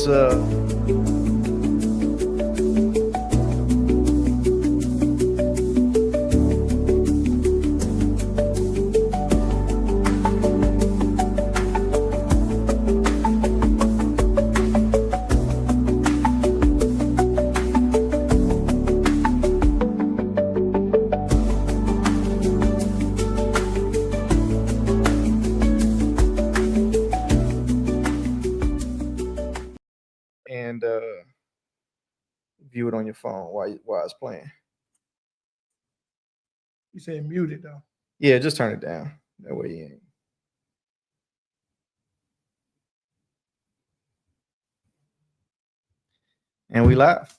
It's and view it on your phone while it's playing. You said mute it though. Yeah, just turn it down. That way you ain't. And we live.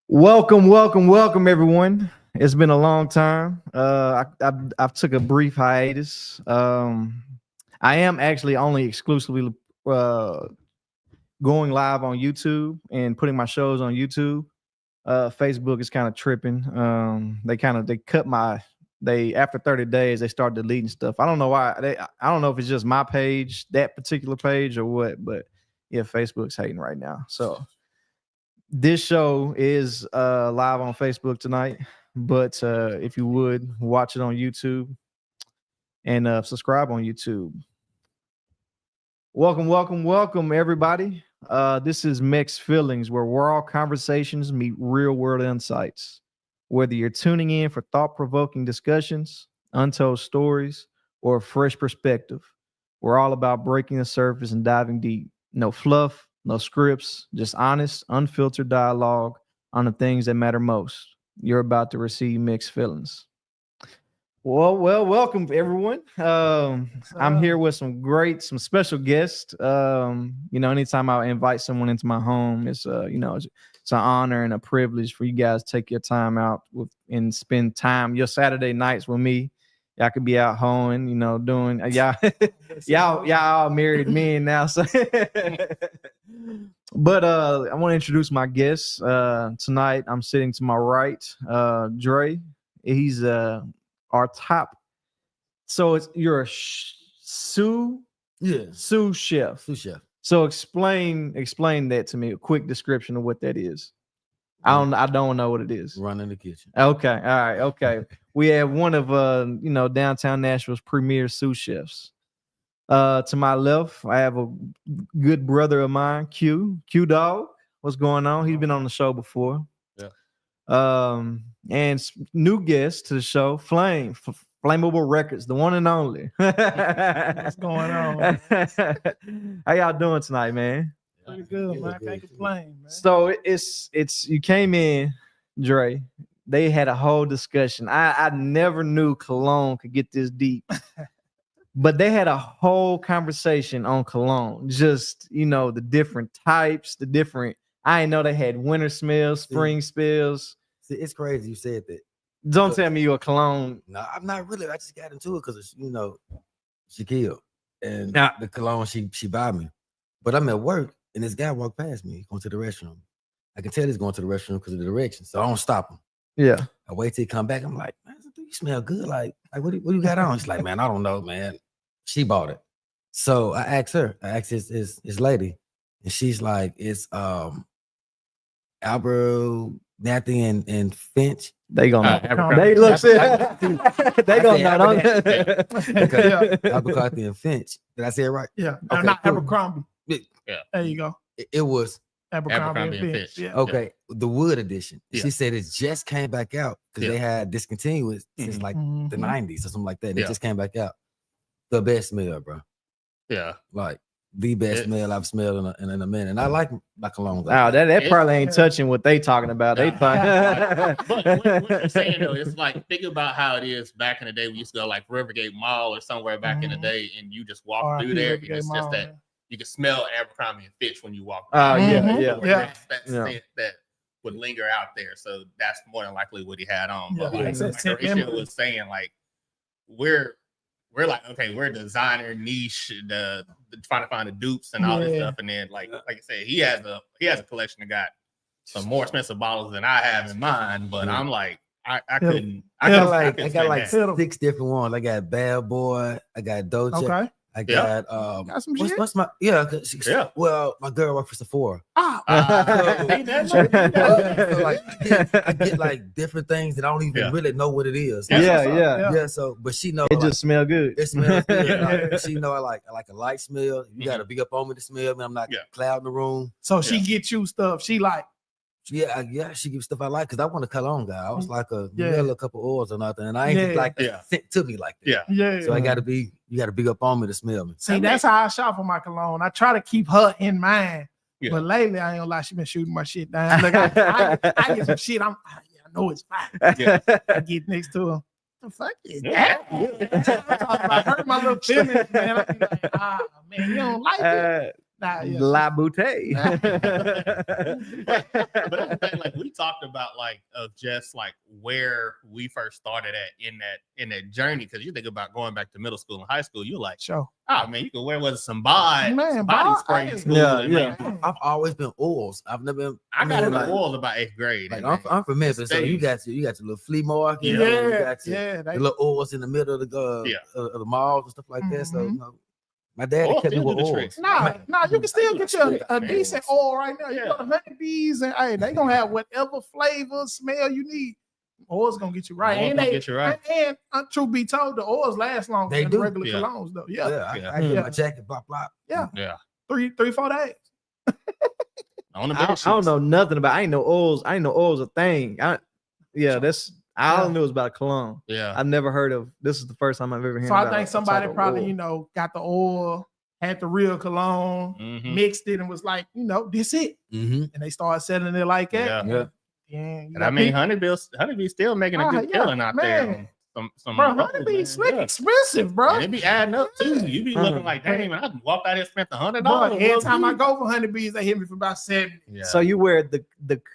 Welcome, everyone. It's been a long time. I've took a brief hiatus. I am actually only exclusively going live on YouTube and putting my shows on YouTube. Facebook is kind of tripping. After 30 days they start deleting stuff. I don't know why. I don't know if it's just my page, that particular page, or what, but yeah, Facebook's hating right now. So this show is live on Facebook tonight, but if you would watch it on YouTube and subscribe on YouTube. Welcome, everybody. This is MEXed Feelings, where raw conversations meet real-world insights. Whether you're tuning in for thought-provoking discussions, untold stories, or a fresh perspective, we're all about breaking the surface and diving deep. No fluff, no scripts, just honest, unfiltered dialogue on the things that matter most. You're about to receive MEXed Feelings. Well, welcome everyone. I'm here with some special guests. Anytime I invite someone into my home, it's it's an honor and a privilege for you guys to take your time out and spend time your Saturday nights with me. Y'all could be out hoeing, doing y'all all married men now. So but I want to introduce my guests. Tonight I'm sitting to my right, Dre. He's our top. So you're a sous chef. Sous chef. So explain that to me. A quick description of what that is. I don't know what it is. Running the kitchen. Okay. All right. Okay. We have one of downtown Nashville's premier sous chefs. To my left, I have a good brother of mine, Q Dog. What's going on? He's been on the show before. Yeah. And new guest to the show, Flammable Records, the one and only. What's going on? How y'all doing tonight, man? Pretty good, man. Can't complain, man. So it's you came in, Dre. They had a whole discussion. I never knew cologne could get this deep. But they had a whole conversation on cologne. Just, the different types, I didn't know they had winter smells, spring smells. See, it's crazy you said that. Don't tell me you're a cologne. No, I'm not really. I just got into it because she killed. And Yeah. the cologne she bought me. But I'm at work and this guy walked past me going to the restroom. I can tell he's going to the restroom because of the direction. So I don't stop him. Yeah. I wait till he come back. I'm like, man, you smell good. Like what do you got on? He's like, man, I don't know, man. She bought it. So I asked her. I asked his lady. And she's like, it's Albert, Nathan, and Finch. They gonna They look. They gonna know. Abercrombie and Finch. Did I say it right? Yeah. Okay, Not cool. Abercrombie. Yeah. There you go. It was Abercrombie and Fitch. Yeah. okay. The wood edition. Yeah. She said it just came back out because they had discontinued it since like the Mhm. 90s or something like that. And Yeah. It just came back out. The best smell, bro. Yeah. Like the best smell I've smelled in a minute. And I like my cologne. Wow, that probably ain't touching what they talking about. They But what you're saying though, it's like think about how it is back in the day. We used to go like Rivergate Mall or somewhere back in the day, and you just walk through there, and it's just that you can smell Abercrombie and Fitch when you walk. Oh yeah, Mhm. yeah. Yeah. That Yeah. scent that would linger out there. So that's more than likely what he had on. But Yeah, like, it's a like scent Horatio memory. was saying, like we're like, okay, we're designer niche, the trying to find the dupes and all this Yeah. stuff, and then like I said, he has a collection that got some more expensive bottles than I have in mine, but I'm like, I couldn't. I got like spend that. 6 different ones. I got Bad Boy. I got Dolce. Okay. I got Got some shit. what's my Yeah. Well, my girl works for Sephora. So like I get like different things that I don't even really know what it is. Yeah. So, but she know It like, just smell good. it smells good. Yeah. Like, she know I like a light smell. You got to be up on me to smell me. I'm not clouding the room. So she get you stuff. She like. Yeah, she gives stuff I like because I want a cologne guy. I was like a couple oils or nothing, and I ain't like sent to me like that. Yeah. So you got to be up on me to smell me. See, that's how I shop for my cologne. I try to keep her in mind. Yeah. But lately, I ain't gonna lie, she been shooting my shit down. Like I get some shit. I know it's fine. Yeah. I get next to her. The fuck is that? I hurt my little feelings, man. I be like, man, you don't like it. La Bouteille. But that's the thing, like we talked about, like of just like where we first started at in that journey. Because you think about going back to middle school and high school, you're like, sure. Oh man, you can wear some body spray in school. Yeah. I've always been oils. I've never been. I got into oils about 8th grade. Like I'm from Memphis, so you got your little flea market. You got your little oils in the middle of the malls and stuff like that. So my daddy kept me with oils. Nah, you can still get you a decent oil right now. You got the honeybees, and hey, they gonna have whatever flavor, smell you need. Oil's gonna get you right. And truth be told, the oils last longer than the regular colognes, though. I get my jacket, blah. Yeah. 3-4 days. I don't know nothing about. I ain't know oils a thing. I don't know about cologne. Yeah, I've never heard of. This is the first time I've ever heard. So I think somebody probably got the oil, had the real cologne, mixed it, and was like, this it, and they started selling it like that. Yeah. And I mean, Honeybee's still making a good killing out there. Some bro, Honeybee's slick expensive, bro. And it be adding up too. You be looking like, damn, man, I walked out here and spent $100. Every time I go for Honeybees, they hit me for about 70. Yeah. So you wear the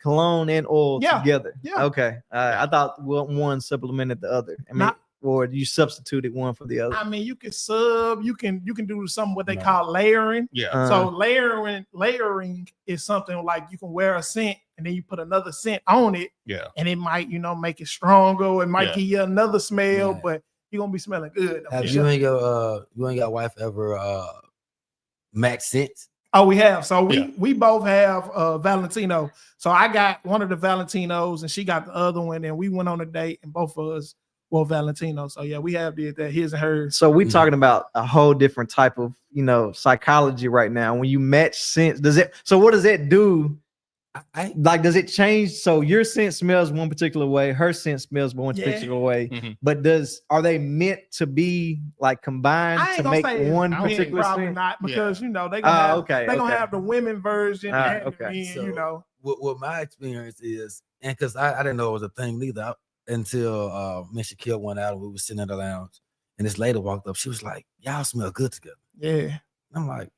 cologne and oil together. Yeah. Okay. I thought one supplemented the other. I mean, or you substituted one for the other. I mean, you can sub. You can do something what they call layering. Yeah. So layering is something like you can wear a scent and then you put another scent on it. Yeah. And it might, make it stronger. It might give you another smell, but you're gonna be smelling good. Have you and your wife ever matched scents? Oh, we have. So we both have Valentino. So I got one of the Valentinos and she got the other one, and we went on a date and both of us wore Valentino. So yeah, we have did that, his and hers. So we talking about a whole different type of psychology right now. When you match scents, what does that do? Does it change? So your scent smells one particular way, her scent smells one particular way, but are they meant to be like combined to make one particular probably scent? Not, because they're gonna have the women version and men, What my experience is, and because I didn't know it was a thing neither until me and Shaquille went out and we were sitting in the lounge, and this lady walked up. She was like, "Y'all smell good together." Yeah. I'm like,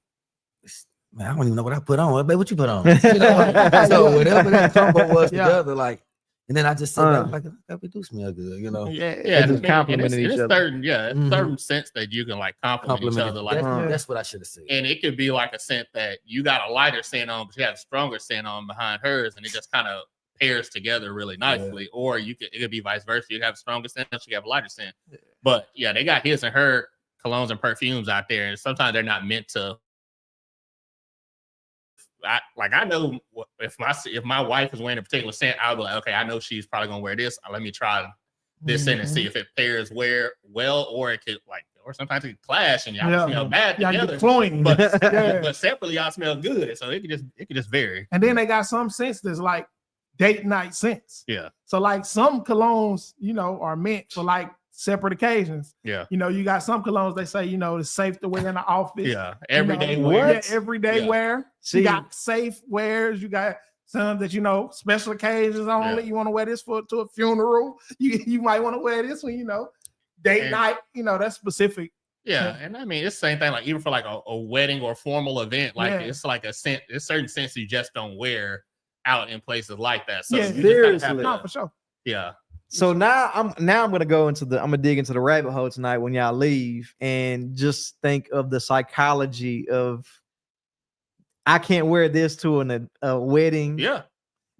man, I don't even know what I put on. Babe, what you put on? So whatever that combo was together, like, and then I just said, like, we do smell good, Yeah, just complimenting each other. Certain scents that you can like compliment each other. Like that's what I should have said. And it could be like a scent that you got a lighter scent on, but you have a stronger scent on behind hers, and it just kind of pairs together really nicely. Or it could be vice versa. You have a stronger scent, you have a lighter scent. But yeah, they got his and her colognes and perfumes out there, and sometimes they're not meant to. I know if my wife is wearing a particular scent, I'll be like, okay, I know she's probably gonna wear this. Let me try this scent and see if it pairs well, or it could or sometimes it could clash and y'all smell bad together. But separately y'all smell good, so it could just vary. And then they got some scents that's like date night scents. Yeah. So like some colognes, are meant for like separate occasions. Yeah. You got some colognes they say, it's safe to wear in the office. Yeah. Everyday wear. Yeah, everyday wear. You got safe wears. You got some that, special occasions only. You want to wear this to a funeral. You might want to wear this when, date night, that's specific. Yeah. And I mean, it's the same thing, like even for like a wedding or formal event, like it's like a scent, there's certain scents you just don't wear out in places like that. So seriously. No, for sure. Yeah. So now I'm gonna dig into the rabbit hole tonight when y'all leave, and just think of the psychology of I can't wear this to a wedding. Yeah.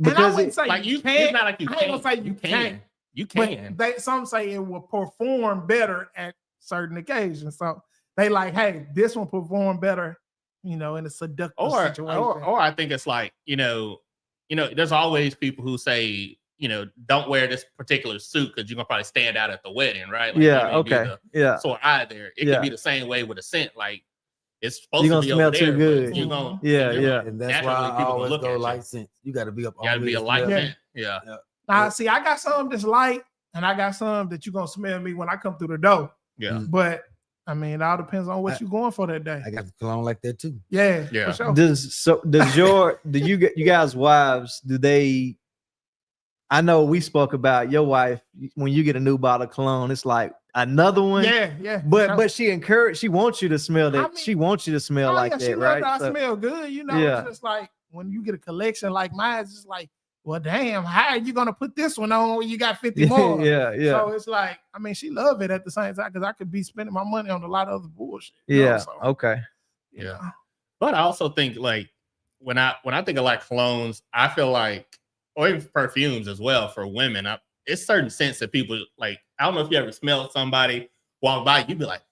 Because it's like you can't. It's not like you can't. I ain't gonna say you can. You can. Some say it will perform better at certain occasions. So they like, hey, this one performed better, in a seductive situation. Or I think it's like, there's always people who say, don't wear this particular suit because you're gonna probably stand out at the wedding, right? Like, yeah, okay, yeah. So either it Yeah. can be the same way with a scent, like it's supposed You're to gonna be smell over too there, but good. you're gonna, Yeah. And that's naturally why I people gonna always look go at you. light scent. You got to be up. You gotta be a always light smell- scent. Yeah. Now, see, I got some that's light, and I got some that you're gonna smell me when I come through the door. Yeah. But I mean, it all depends on what you're going for that day. I got the cologne like that too. Yeah. Yeah. For sure. Do you guys' wives, do they? I know we spoke about your wife when you get a new bottle of cologne, it's like another one. Yeah. But she wants you to smell that. I mean, she wants you to smell like she that, knows right? that I smell good. Yeah. It's just like when you get a collection like mine, it's just like, well, damn, how are you gonna put this one on when you got 50 more? Yeah. So it's like, I mean, she love it at the same time because I could be spending my money on a lot of other bullshit. Okay. Yeah. But I also think like when I think of like colognes, I feel like, or even perfumes as well for women, it's certain scents that people like. I don't know if you ever smelled somebody walk by, you'd be like,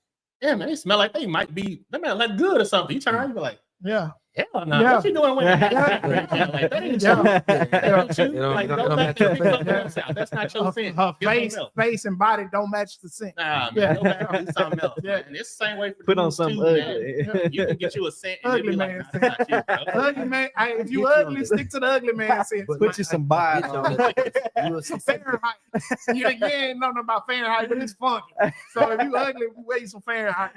yeah, man, they smell like they might look good or something. You turn around, you be like, yeah. Hell no. What you doing with that? Like, that ain't that's not your scent. Her face and body don't match the scent. Nah, man, go back and do something else. Yeah. And it's the same way for put on something ugly. You can get you a scent and ugly man. Like, nah, ugly man. If you ugly, stick to the ugly man scent. Put you some vibe on. Some Fahrenheit. You ain't know nothing about Fahrenheit, but it's funky. So if you ugly, wear you some Fahrenheit.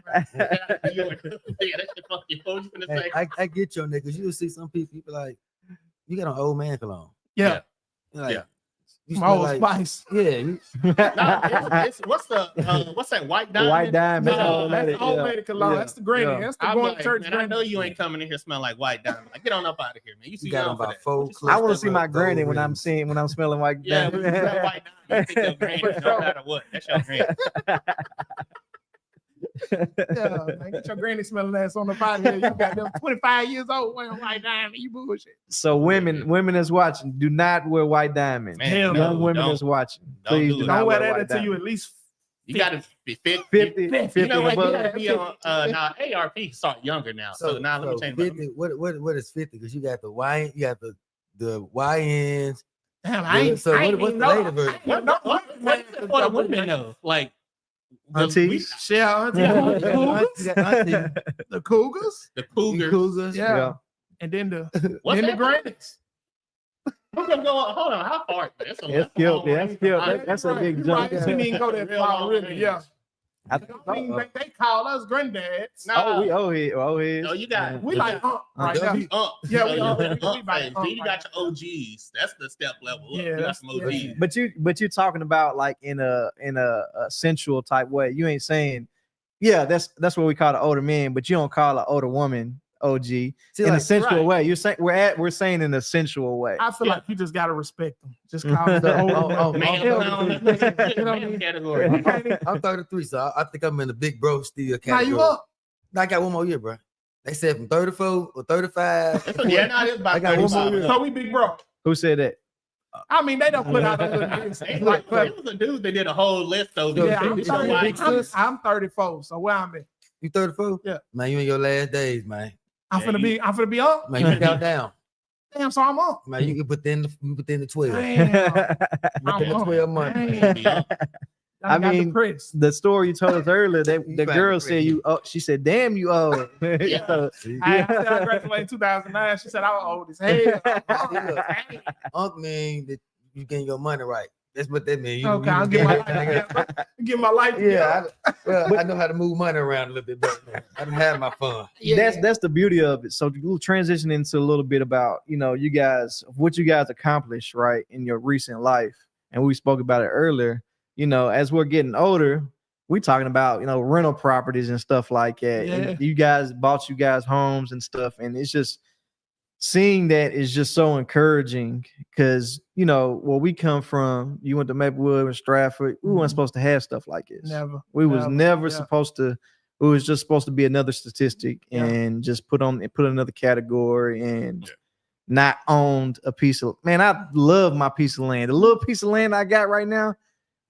I get your niggas. You'll see some people, you be like, you got an old man cologne. Yeah. Like, you my old like, spice. Yeah. It's what's that white diamond? White diamond. That's the old lady cologne. That's the granny. That's the going to church man, granny. I know you ain't coming in here smelling like white diamond. Like, get on up out of here, man. You see got about 4 I want to see my granny when I'm smelling white diamond. Yeah, when you smell white diamond, you think your granny, no matter what. That's your granny. Yeah, man, get your granny smelling ass on the body here. You got them 25 years old wearing white diamond. You bullshit. So women is watching. Do not wear white diamond. Man, young women is watching. Please do not don't wear that white until diamond. you at least. You got to be 50. You know what? You got to be on. Now ARP start younger now. So now let me change. 50, what is 50? Because you got the Y, you got the YNs. Damn, I ain't. So I ain't what's even the know. later version? What the women know? Like Aunties. The Cougars. The Cougars. Yeah. And then the grannies. We're gonna go. Hold on. How far? That's killed. That's a big jump. Right. Didn't even go that far, really. Yeah. I mean, they call us grandddads. Oh, you got. We like right now. Yeah, we like. You got your OGs. That's the step level. Yeah, you got some OGs. But you're talking about like in a sensual type way. You ain't saying, yeah, that's what we call the older man, but you don't call an older woman OG in a sensual way. You're saying we're saying in a sensual way. I feel like you just gotta respect them. Just call them the man category. I'm 33, so I think I'm in the big bro still category. Now you up? I got one more year, bro. They said from 34 or 35. Yeah, no, it's about I got 35. one more year. So we big bro. Who said that? I mean, they don't put out a little list. It was a dude that did a whole list of yeah, I'm 34, so where I'm at. You 34? Yeah. Man, you in your last days, man. I'm finna be up. Man, you count down. Damn, so I'm up. Man, you can put in the 12. Damn. I'm in the 12 months. I mean, the story you told us earlier, the girl said you. Oh, she said, "Damn, you old." Yeah. So, I said I graduated in 2009. She said I was old as hell. Unc mean that you getting your money right. That's what that means. Okay, I'll get my life. Get my life. Yeah, I know how to move money around a little bit better. I done had my fun. That's the beauty of it. So we'll transition into a little bit about you guys, what you guys accomplished right in your recent life, and we spoke about it earlier. As we're getting older, we talking about rental properties and stuff like that. Yeah. And you guys bought homes and stuff, and it's just seeing that is just so encouraging because where we come from, you went to Maplewood and Stratford, we weren't supposed to have stuff like this. We was never supposed to. It was just supposed to be another statistic and just put another category and not owned a piece of. Man, I love my piece of land. The little piece of land I got right now,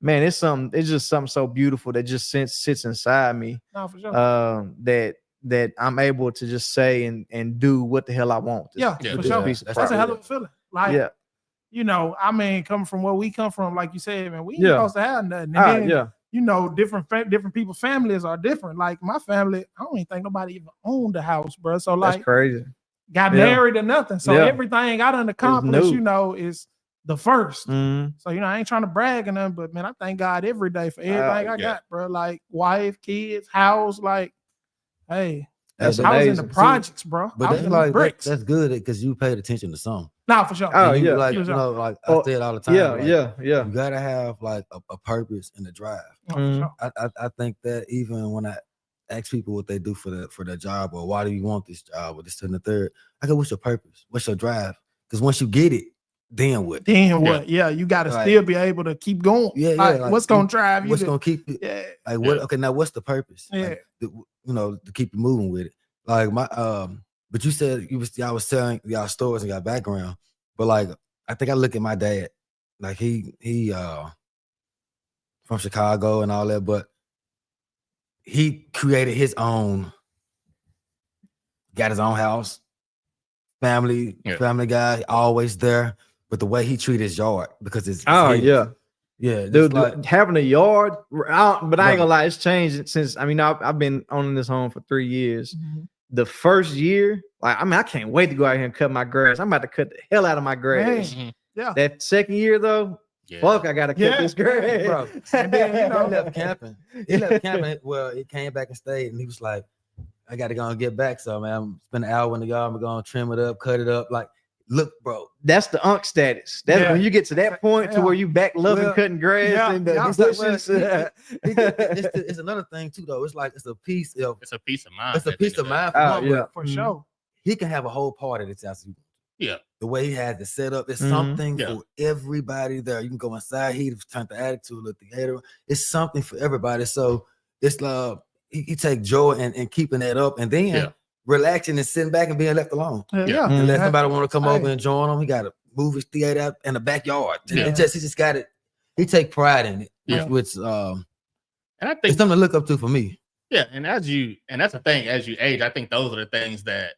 man, it's just something so beautiful that just sits inside me. No, for sure. That I'm able to just say and do what the hell I want. Yeah, for sure. That's a hell of a feeling. Like, you know, I mean, coming from where we come from, like you said, man, we ain't supposed to have nothing. And then, you know, different people's families are different. Like my family, I don't even think nobody even owned a house, bro. So like, that's crazy. Got married or nothing. So everything I done accomplished, you know, is the first. So, you know, I ain't trying to brag or nothing, but man, I thank God every day for everything I got, bro. Like wife, kids, house, like, hey, I was in the projects, bro. But that's like bricks. That's good because you paid attention to something. Nah, for sure. Oh, you, like, you know, like I say it all the time. Yeah, like, you gotta have like a purpose and a drive. Sure. I think that even when I ask people what they do for their job or why do you want this job or this and the third, I go, what's your purpose? What's your drive? Because once you get it, then what? Yeah, you got to still be able to keep going. Like, what's gonna drive you? What's gonna keep it? Yeah. Like what? Okay, now what's the purpose? Yeah. Like, you know, to keep you moving with it. Like my but you said y'all was telling y'all stories and y'all background, but like I think I look at my dad, like he from Chicago and all that, but he created his own, got his own house, family guy, always there. But the way he treated his yard, because it's yeah, dude, like, having a yard, but I ain't gonna lie, it's changed since. I mean, I've been owning this home for 3 years. The first year, like, I mean, I can't wait to go out here and cut my grass. I'm about to cut the hell out of my grass. Yeah. That second year though, fuck, I gotta cut this grass, bro. And then, you know, he left camping. Well, he came back and stayed, and he was like, I got to go and get back. So, man, I'm spend an hour in the yard. I'm going to trim it up, cut it up. Like, look, bro. That's the unk status. That's when you get to that point to where you back loving cutting grass and the bushes. It's another thing, too, though. It's like it's a piece of mind. It's a piece of mind. For sure. He can have a whole party that's house. Yeah. The way he has it set up, it's something for everybody there. You can go inside. He turned the attic to a little theater. It's something for everybody. So it's he take joy in keeping that up, and then relaxing and sitting back and being left alone. And let somebody want to come over and join him. He got a movie theater out in the backyard. He just got it. He take pride in it, which and I think it's something to look up to for me. Yeah, and that's the thing. As you age, I think those are the things that,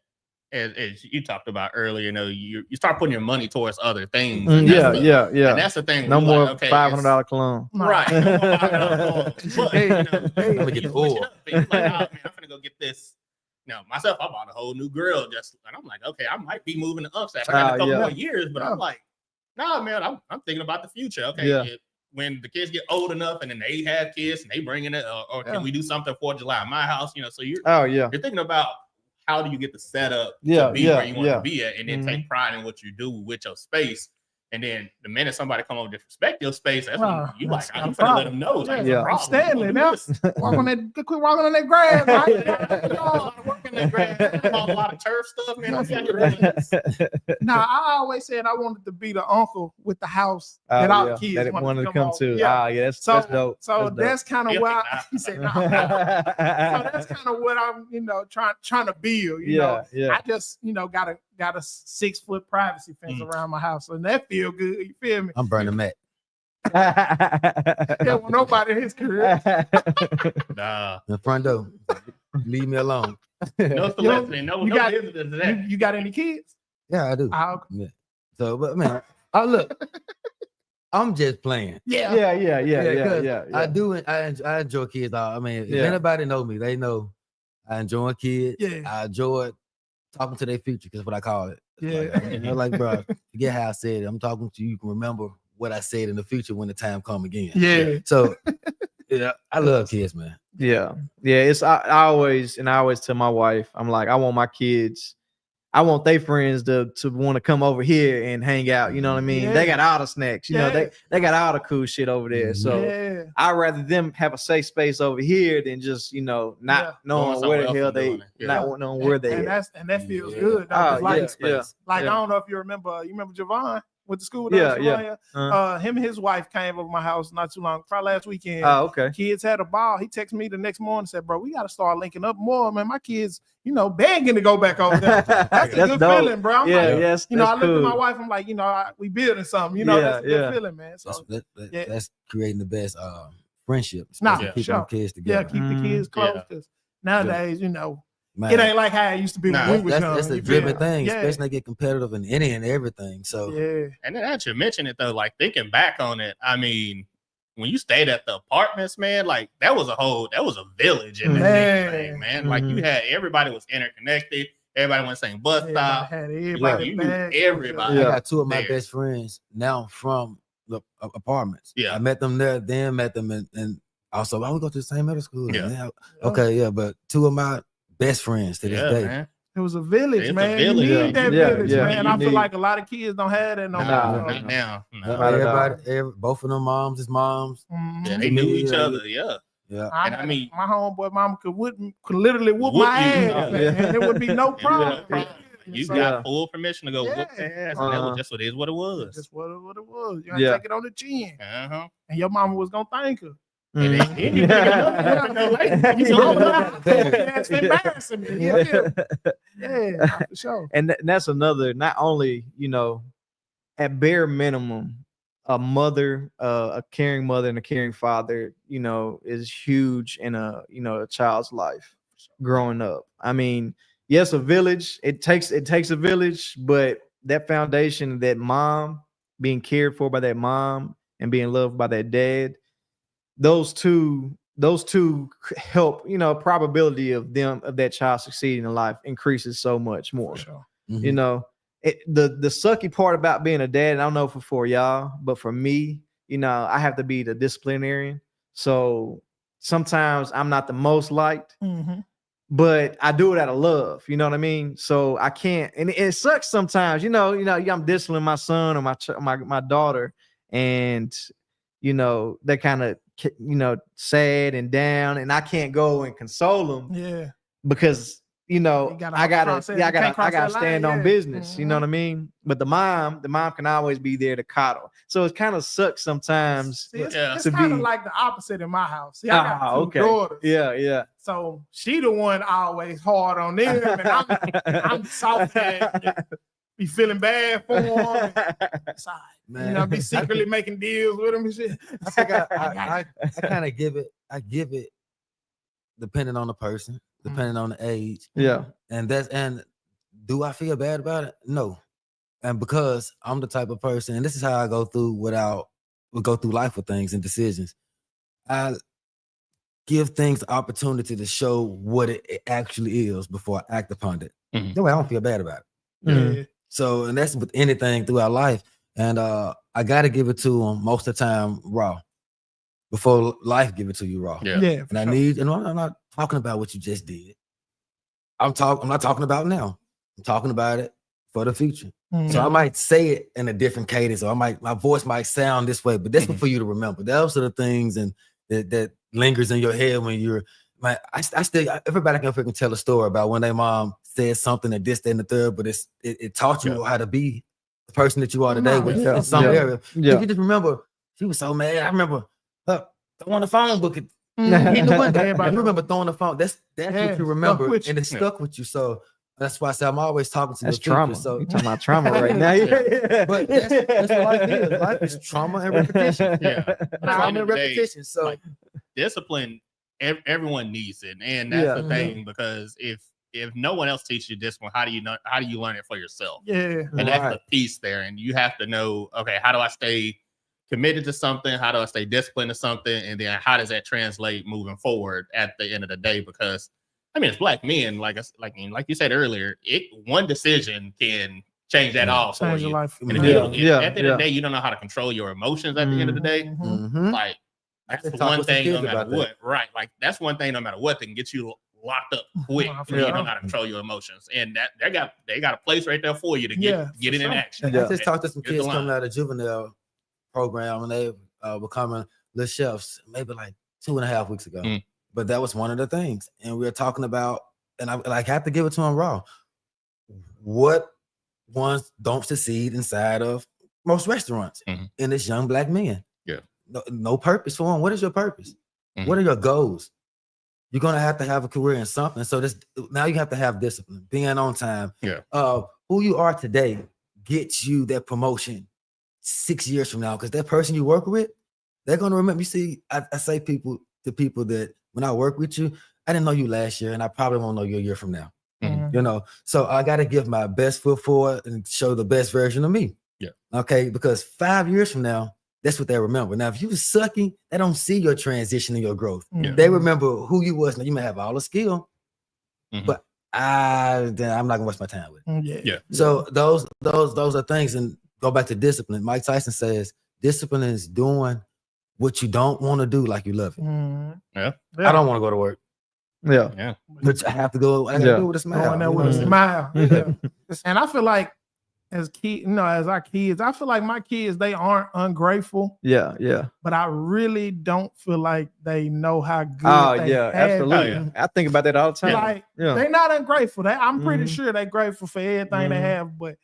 as you talked about earlier, you know, you start putting your money towards other things. And And that's the thing. No more $500 cologne. Right. No more $500 cologne. But, you know, I'm gonna get the oil. Like, oh, man, I'm gonna go get this. Now, myself, I bought a whole new grill and I'm like, okay, I might be moving to Upstack. I got a couple more years, but I'm like, nah, man, I'm thinking about the future. Okay, when the kids get old enough and then they have kids and they bring in it, or can we do something for July in my house? You know, so you're thinking about how do you get the setup to be where you want to be at, and then take pride in what you do with your space. And then the minute somebody come over to disrespect your space, that's when you like, I'm gonna let them know. Like, Stanley, now quit walking on that grass. Working that grass, a lot of turf stuff, man. Nah, I always said I wanted to be the uncle with the house that all the kids wanted to come to. That's dope. So that's kind of why he said, no. So that's kind of what I'm, you know, trying to build. You know, I just, you know, got a 6-foot privacy fence around my house, and that feel good. You feel me? I'm burning that. There was nobody in his career. Nah, the front door. Leave me alone. No soliciting. You got any kids? Yeah, I do. Yeah. So, but man, look. I'm just playing. Yeah. I do. I enjoy kids. I mean, if anybody know me, they know I enjoy kids. Yeah. I enjoy talking to their future, because what I call it. Yeah. Like, you know, like, bro, forget how I said it. I'm talking to you. You can remember what I said in the future when the time come again. Yeah. So, I love kids, man. Yeah. It's I always tell my wife, I'm like, I want my kids, I want their friends to want to come over here and hang out. You know what I mean? Yeah. They got all the snacks. You know, they got all the cool shit over there. So I'd rather them have a safe space over here than just, you know, not knowing where the hell they not knowing where they and that feels good. Like I don't know if you remember Javon. went to school with us. Yeah. Him and his wife came over my house not too long, probably last weekend. Oh, okay. Kids had a ball. He texted me the next morning and said, bro, we got to start linking up more, man. My kids, begging to go back over there. That's a good dope. feeling, bro. I'm Yes, I looked at my wife, I'm like, we building something. That's a good feeling, man. So that's creating the best friendship. Keeping the kids together. Yeah, keep the kids close because nowadays, man, it ain't like how it used to be when we was young. That's a driven thing, especially they get competitive in any and everything. So and then that you mention it though, like thinking back on it, I mean, when you stayed at the apartments, man, like that was a village in that thing, man. Like you had everybody was interconnected, everybody went same bus stop. Everybody you knew everybody. I got two of my best friends now from the apartments. Yeah, I met them there, then met them and also we go to the same middle school. But two of my best friends to this day. Man. It was a village, man. You need that village, man. And I feel like a lot of kids don't have that no more. Now. Everybody, both of them moms is moms. Yeah, they knew each other. Yeah. And I mean, my homeboy mama could literally whoop my ass, and there would be no problem. You got full permission to go whoop their ass, and that was just what it was. Just what it was. You gotta take it on the chin. And your mama was gonna thank her. That's embarrassing me. Yeah, for sure. And that's another, not only, at bare minimum, a mother, a caring mother and a caring father, is huge in a child's life growing up. I mean, yes, a village, it takes a village, but that foundation, that mom, being cared for by that mom and being loved by that dad, those two help, probability of that child succeeding in life increases so much more. Sure. The sucky part about being a dad, and I don't know for y'all, but for me, I have to be the disciplinarian. So sometimes I'm not the most liked, but I do it out of love. You know what I mean? So I can't, and it sucks sometimes. I'm disciplining my son or my daughter, and they're kind of sad and down, and I can't go and console them. Yeah, because I gotta stand on business. You know what I mean? But the mom can always be there to coddle. So it kind of sucks sometimes. It's kind of like the opposite in my house. See, I got two daughters. Yeah. So she the one always hard on them, and I'm soft and be feeling bad for them. Man. Be secretly making deals with them and shit. I think I kind of give it depending on the person, depending on the age. Yeah. And do I feel bad about it? No. And because I'm the type of person, and this is how I go through life with things and decisions. I give things the opportunity to show what it actually is before I act upon it. That way I don't feel bad about it. Yeah. So, and that's with anything throughout life. And I got to give it to them most of the time raw before life give it to you raw. Yeah. And I'm not talking about what you just did. I'm not talking about now. I'm talking about it for the future. So I might say it in a different cadence, or my voice might sound this way, but that's for you to remember. Those are the things and that lingers in your head when you're everybody can freaking tell a story about when their mom said something at this, that, and the third, but it taught you how to be the person that you are today in some area. If you just remember, she was so mad. I remember throwing the phone book at I remember throwing the phone. That's what you remember, and it stuck with you. So that's why I say I'm always talking to that's the trauma. future. So you're talking about trauma right now. But that's what life is. Life is trauma and repetition. Trauma and repetition. So like, discipline, everyone needs it, and that's the thing, because if no one else teaches you discipline, how do you learn it for yourself? And that's the piece there, and you have to know, okay, how do I stay committed to something? How do I stay disciplined to something? And then how does that translate moving forward at the end of the day? Because I mean, it's black men, like you said earlier, one decision can change that all for change you. Your life. And at the end of the day, you don't know how to control your emotions at the end of the day. Like that's one thing, no matter what. Right. Like that's one thing, no matter what, that can get you locked up quick. You don't know how to control your emotions. And that they got a place right there for you to get it in action. I just talked to some kids coming out of juvenile program, and they were coming little chefs maybe like 2.5 weeks ago. But that was one of the things. And we were talking about, and I have to give it to them raw. What ones don't succeed inside of most restaurants, and it's young black men. Yeah. No purpose for them. What is your purpose? What are your goals? You're gonna have to have a career in something. So now you have to have discipline, being on time. Yeah. Who you are today gets you that promotion 6 years from now, because that person you work with, they're gonna remember. You see, I say to people that when I work with you, I didn't know you last year, and I probably won't know you a year from now. You know, so I got to give my best foot forward and show the best version of me. Yeah. Okay. Because 5 years from now, that's what they remember. Now, if you was sucking, they don't see your transition and your growth. They remember who you was. Now, you may have all the skill, but I'm not gonna waste my time with it. Yeah. So those are things. And go back to discipline. Mike Tyson says discipline is doing what you don't want to do like you love it. Yeah. I don't want to go to work. Yeah. But I have to go. I gotta do it with a smile. Going there with a smile. Yeah. And I feel like as our kids, I feel like my kids, they aren't ungrateful. Yeah. But I really don't feel like they know how good they have absolutely. it. I think about that all the time. Like they're not ungrateful. I'm pretty sure they're grateful for everything they have. But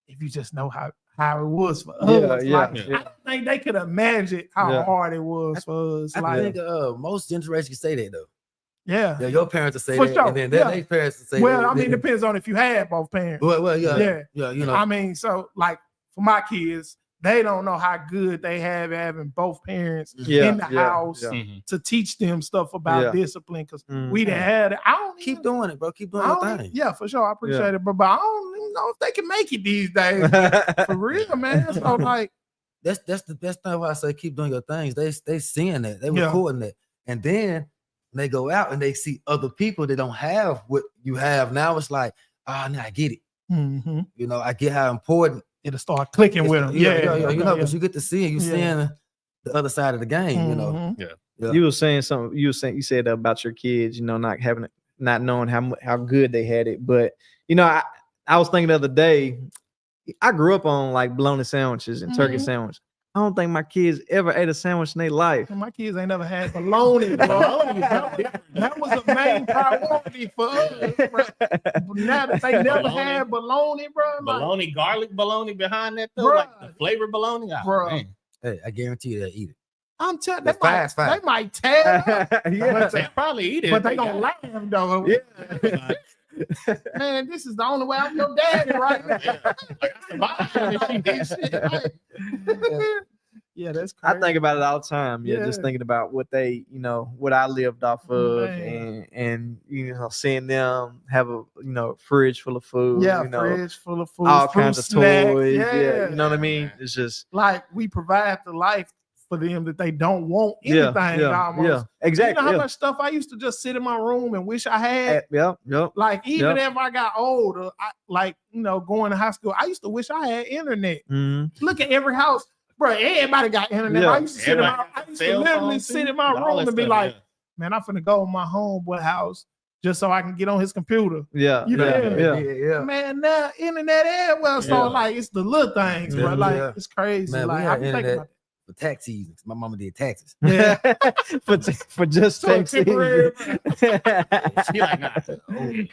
if you just know how it was for us, I don't think they could imagine how hard it was for us. I think most generations say that though. Yeah, your parents will say for that, sure. and then their parents will say well, that. I mean, it depends on if you had both parents. Well, yeah, you know. I mean, so like for my kids, they don't know how good they have having both parents in the house to teach them stuff about discipline, because we didn't have it. I don't keep doing it, bro. Keep doing your thing. Yeah, for sure. I appreciate it, but I don't even know if they can make it these days. For real, man. So like, that's the best thing why I say keep doing your things. They seeing that, they recording that, and then they go out and they see other people that don't have what you have. Now it's like, now I get it. You know, I get how important it'll start clicking with them. Yeah. You know, because you get to see it. You seeing the other side of the game. You know. Yeah. You were saying something. You said about your kids. You know, not knowing how good they had it. But you know, I was thinking the other day. I grew up on like bologna sandwiches and turkey sandwiches. I don't think my kids ever ate a sandwich in their life. My kids ain't never had bologna, bro. That was a main priority for us, bro. Now that they never had bologna, bro. Bologna, garlic bologna behind that though, like the flavor bologna. Bro. Hey, I guarantee you they'll eat it. I'm telling you, they might tear it up. They probably eat it. But they gonna laugh though. Yeah. Man, this is the only way I'm your daddy right now. Yeah, that's crazy. I think about it all the time. Just thinking about what they, what I lived off of, and seeing them have a fridge full of food. Yeah, fridge full of food, all kinds of snacks. toys. Yeah, you know what I mean. It's just like we provide the life for them that they don't want anything. Almost. Yeah, exactly. You know how much stuff I used to just sit in my room and wish I had. Yep. Like even if I got older, going to high school, I used to wish I had internet. Look at every house, bro. Everybody got internet. I used to literally sit in my room and be like, man, I'm finna go to my homeboy house just so I can get on his computer. Yeah. Man, now internet everywhere. So like it's the little things, bro. Like it's crazy. Man, like I be thinking about for tax season. My mama did taxes. Yeah. for just tax season. She like,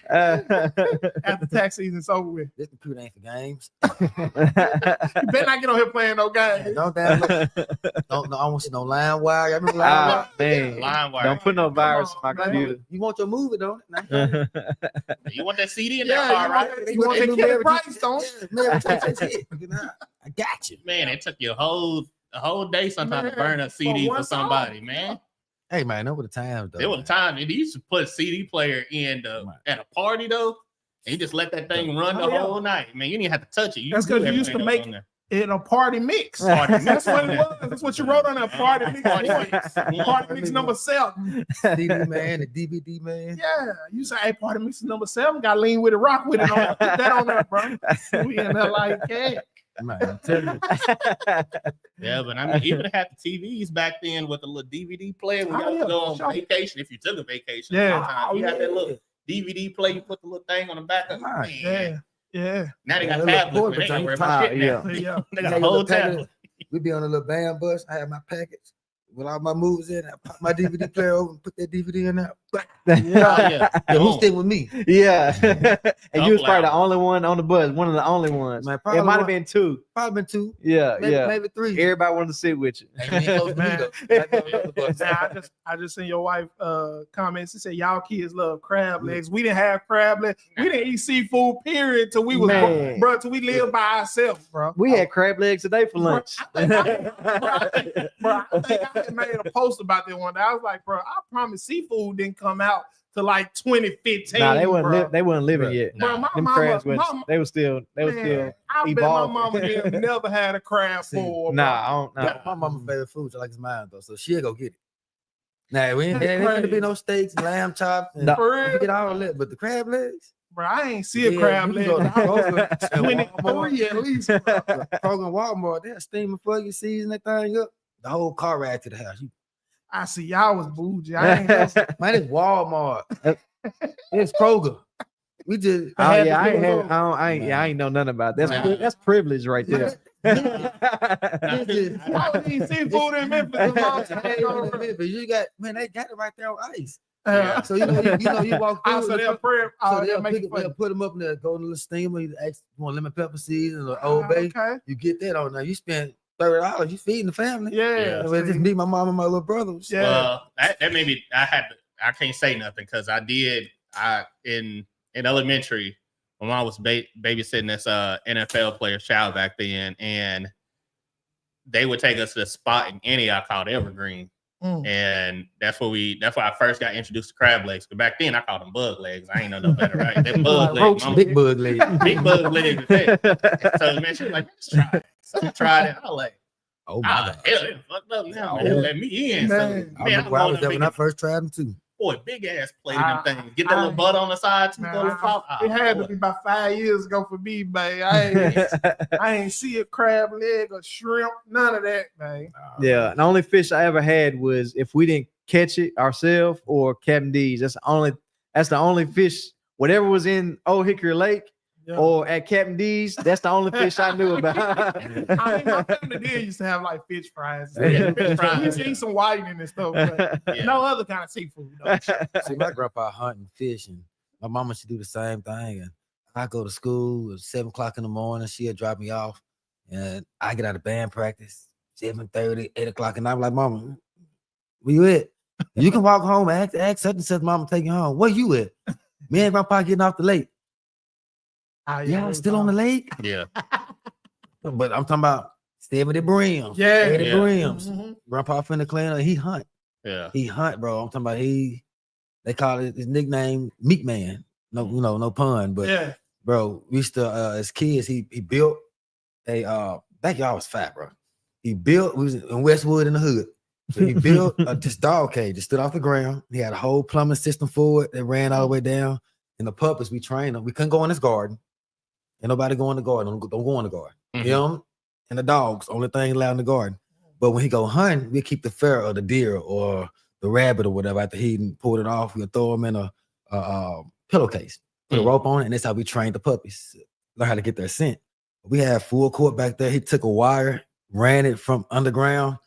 after tax season's over with. This computer ain't for games. You better not get on here playing no games. Don't I want you no line wire. I remember line wire. Don't put no virus in my computer. You want your movie, don't it? You want that CD in that car, right? You want that Kelly Price, don't you? I got you. Man, it took you a whole day sometimes to burn a CD for somebody, man. Hey man, over the times though. There was a time they used to put a CD player in at a party though, and you just let that thing run the whole night. Man, you didn't have to touch it. That's because you used to make it a party mix. That's what it was. That's what you wrote on that party mix. Party mix number 7. CD man, the DVD man. Yeah, you say, hey, party mix number 7. Got lean with it, rock with it. Put that on there, bro. We in there like that. Man, tell you. Yeah, but I mean, even had the TVs back then with a little DVD player. We got to go on vacation. If you took a vacation, sometimes you had that little DVD player. You put the little thing on the back of it. Yeah. Now they got tablets. They don't worry about shit now. They got a whole tablet. We be on a little band bus. I have my package with all my movies in. I pop my DVD player over and put that DVD in there. Yeah. Who's staying with me? Yeah. And you was probably the Loud. only one on the bus, one of the only ones. Man, It probably might have one- been two. Probably been two. Yeah, Maybe three. Everybody wanted to sit with you. Hey, we ain't close to me, though. Now, I just seen your wife comments. She said y'all kids love crab legs. We didn't have crab legs. We didn't eat seafood. Period. Till we was Man. bro. Till we lived by ourselves, bro. We had crab legs today for lunch. Bro, I think I had made a post about that one day. I was like, bro, I promise seafood didn't come out to like 2015. Nah, they bro. they weren't living yet. Bro, my Them mama, crabs went, they were still man, I bet my evolving. mama did never had a crab bowl. bro. Nah, I don't know. That's my mama's favorite food, just like it's mine though. So she'll go get it. Nah, we ain't gonna be no steaks, lamb chops, and No. For real? we get all that. But the crab legs, Bro, I ain't see a crab you leg. can go to Kroger and 23 at least. Bro. Kroger and Walmart, they'll steam it for you, season that thing up. The whole car ride to the house. I see y'all was bougie. I ain't know. Man, it's Walmart. It's Kroger. We just Oh yeah, I ain't know nothing about that. That's privilege right there. I was eating seafood in Memphis. a long time ago, bro. You got they got it right there on ice. Yeah. So you walk through. So they'll prep. So They'll make it they'll put them up in the golden little steamer. You ask want lemon pepper season or Old Bay. Okay. You get that on there. You spend $30. You feeding the family. Yeah. Well, just me, my mom, and my little brother. Yeah. Well, that made me. I can't say nothing because I did. In elementary, my mom was babysitting this NFL player's child back then, and they would take us to the spot in Antioch called Evergreen. And that's where I first got introduced to crab legs. But back then I called them bug legs. I ain't know no better, right? They're bug legs. Big bug legs. Big bug legs. So man, she was like, let's try it. So I tried it. I was like, Oh my God. hell, they fucked up now. Man, let me in. So, Man. I remember I was there when I first tried them too. boy, big ass plate of them things. Get that little butt on the side to go to top. It had to be about 5 years ago for me, man. I ain't see a crab leg or shrimp, none of that, man. Yeah, the only fish I ever had was if we didn't catch it ourselves or Captain D's. That's the only fish. Whatever was in Old Hickory Lake or at Captain D's, that's the only fish I knew about. I mean, my family did used to have like fish fries. Fish fries. We used to eat some whiting and stuff, but no other kind of seafood. Though. See, my grandpa hunting, fishing. My mama should do the same thing. And I go to school at 7 o'clock in the morning. She'll drop me off. And I get out of band practice, 7:30, 8 o'clock. And I'm like, Mama, where you at? You can walk home and ask such and such, Mama, take you home. Where you at? Me and Grandpa getting off the lake. Yeah, still on the lake? Yeah. But I'm talking about 70 brims. Yeah. 80 Yeah. brims. Mm-hmm. Grandpa finna clean up. He hunt. Yeah. He hunt, bro. I'm talking about they call it his nickname Meat Man. No, no pun, but Yeah. bro, we used to as kids, he built a backyard was fat, bro. We was in Westwood in the hood. So he built this dog cage that stood off the ground. He had a whole plumbing system for it that ran all the way down. And the puppets, we trained them. We couldn't go in his garden. Ain't nobody go in the garden. Don't go in the garden. Mhm. You know? And the dogs, only thing allowed in the garden. But when he go hunting, we keep the fur or the deer or the rabbit or whatever after he pulled it off. We'll throw them in a pillowcase, put a rope on it, and that's how we trained the puppies. Learn how to get their scent. We had full court back there. He took a wire, ran it from underground,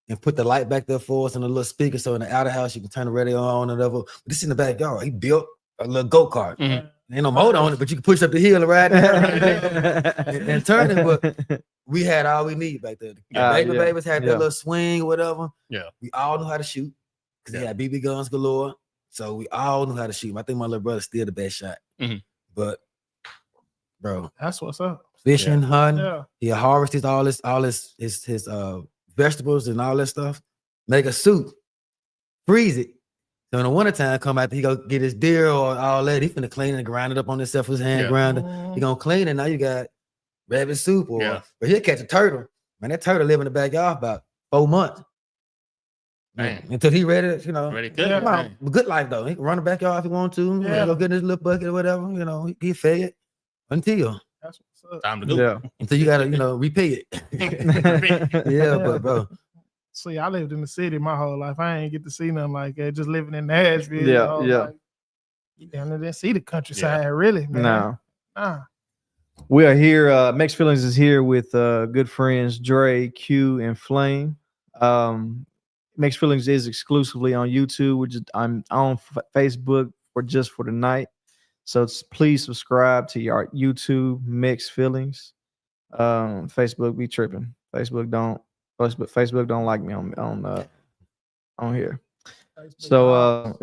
and put the light back there for us and a little speaker. So in the outer house, you can turn the radio on and whatever. But this in the backyard. He built a little go-kart. Mhm. Ain't no motor on it, but you can push up the hill and ride it and turn it. But we had all we need back there. The babies had their little swing or whatever. Yeah. We all knew how to shoot because they had BB guns galore. So we all knew how to shoot. I think my little brother's still the best shot. Mhm. But bro, That's what's up. fishing, hunting, Yeah. he harvested all his vegetables and all that stuff. Make a soup, freeze it. So in the wintertime, come out, he go get his deer or all that. He finna clean it and grind it up on himself with his hand grinder. Mhm. He gonna clean it. Now you got rabbit soup or Yeah. he'll catch a turtle. Man, that turtle live in the backyard about 4 months. Man. Until he ready to, Ready good. Yeah. Man. good life though. He can run the backyard if he want to. Yeah. Go get in his little bucket or whatever. He fed until That's what's up. Time to go. Yeah. you gotta, repay it. Yeah, but bro. See, I lived in the city my whole life. I ain't get to see nothing like that. Just living in Nashville. Yeah, yeah. Like, you down there didn't see the countryside, really, man. No. Nah. We are here. MEXed Feelings is here with good friends Dre, Q, and Flame. MEXed Feelings is exclusively on YouTube. I'm on Facebook for the night. So please subscribe to our YouTube MEXed Feelings. Facebook be tripping. Facebook don't like me on here. So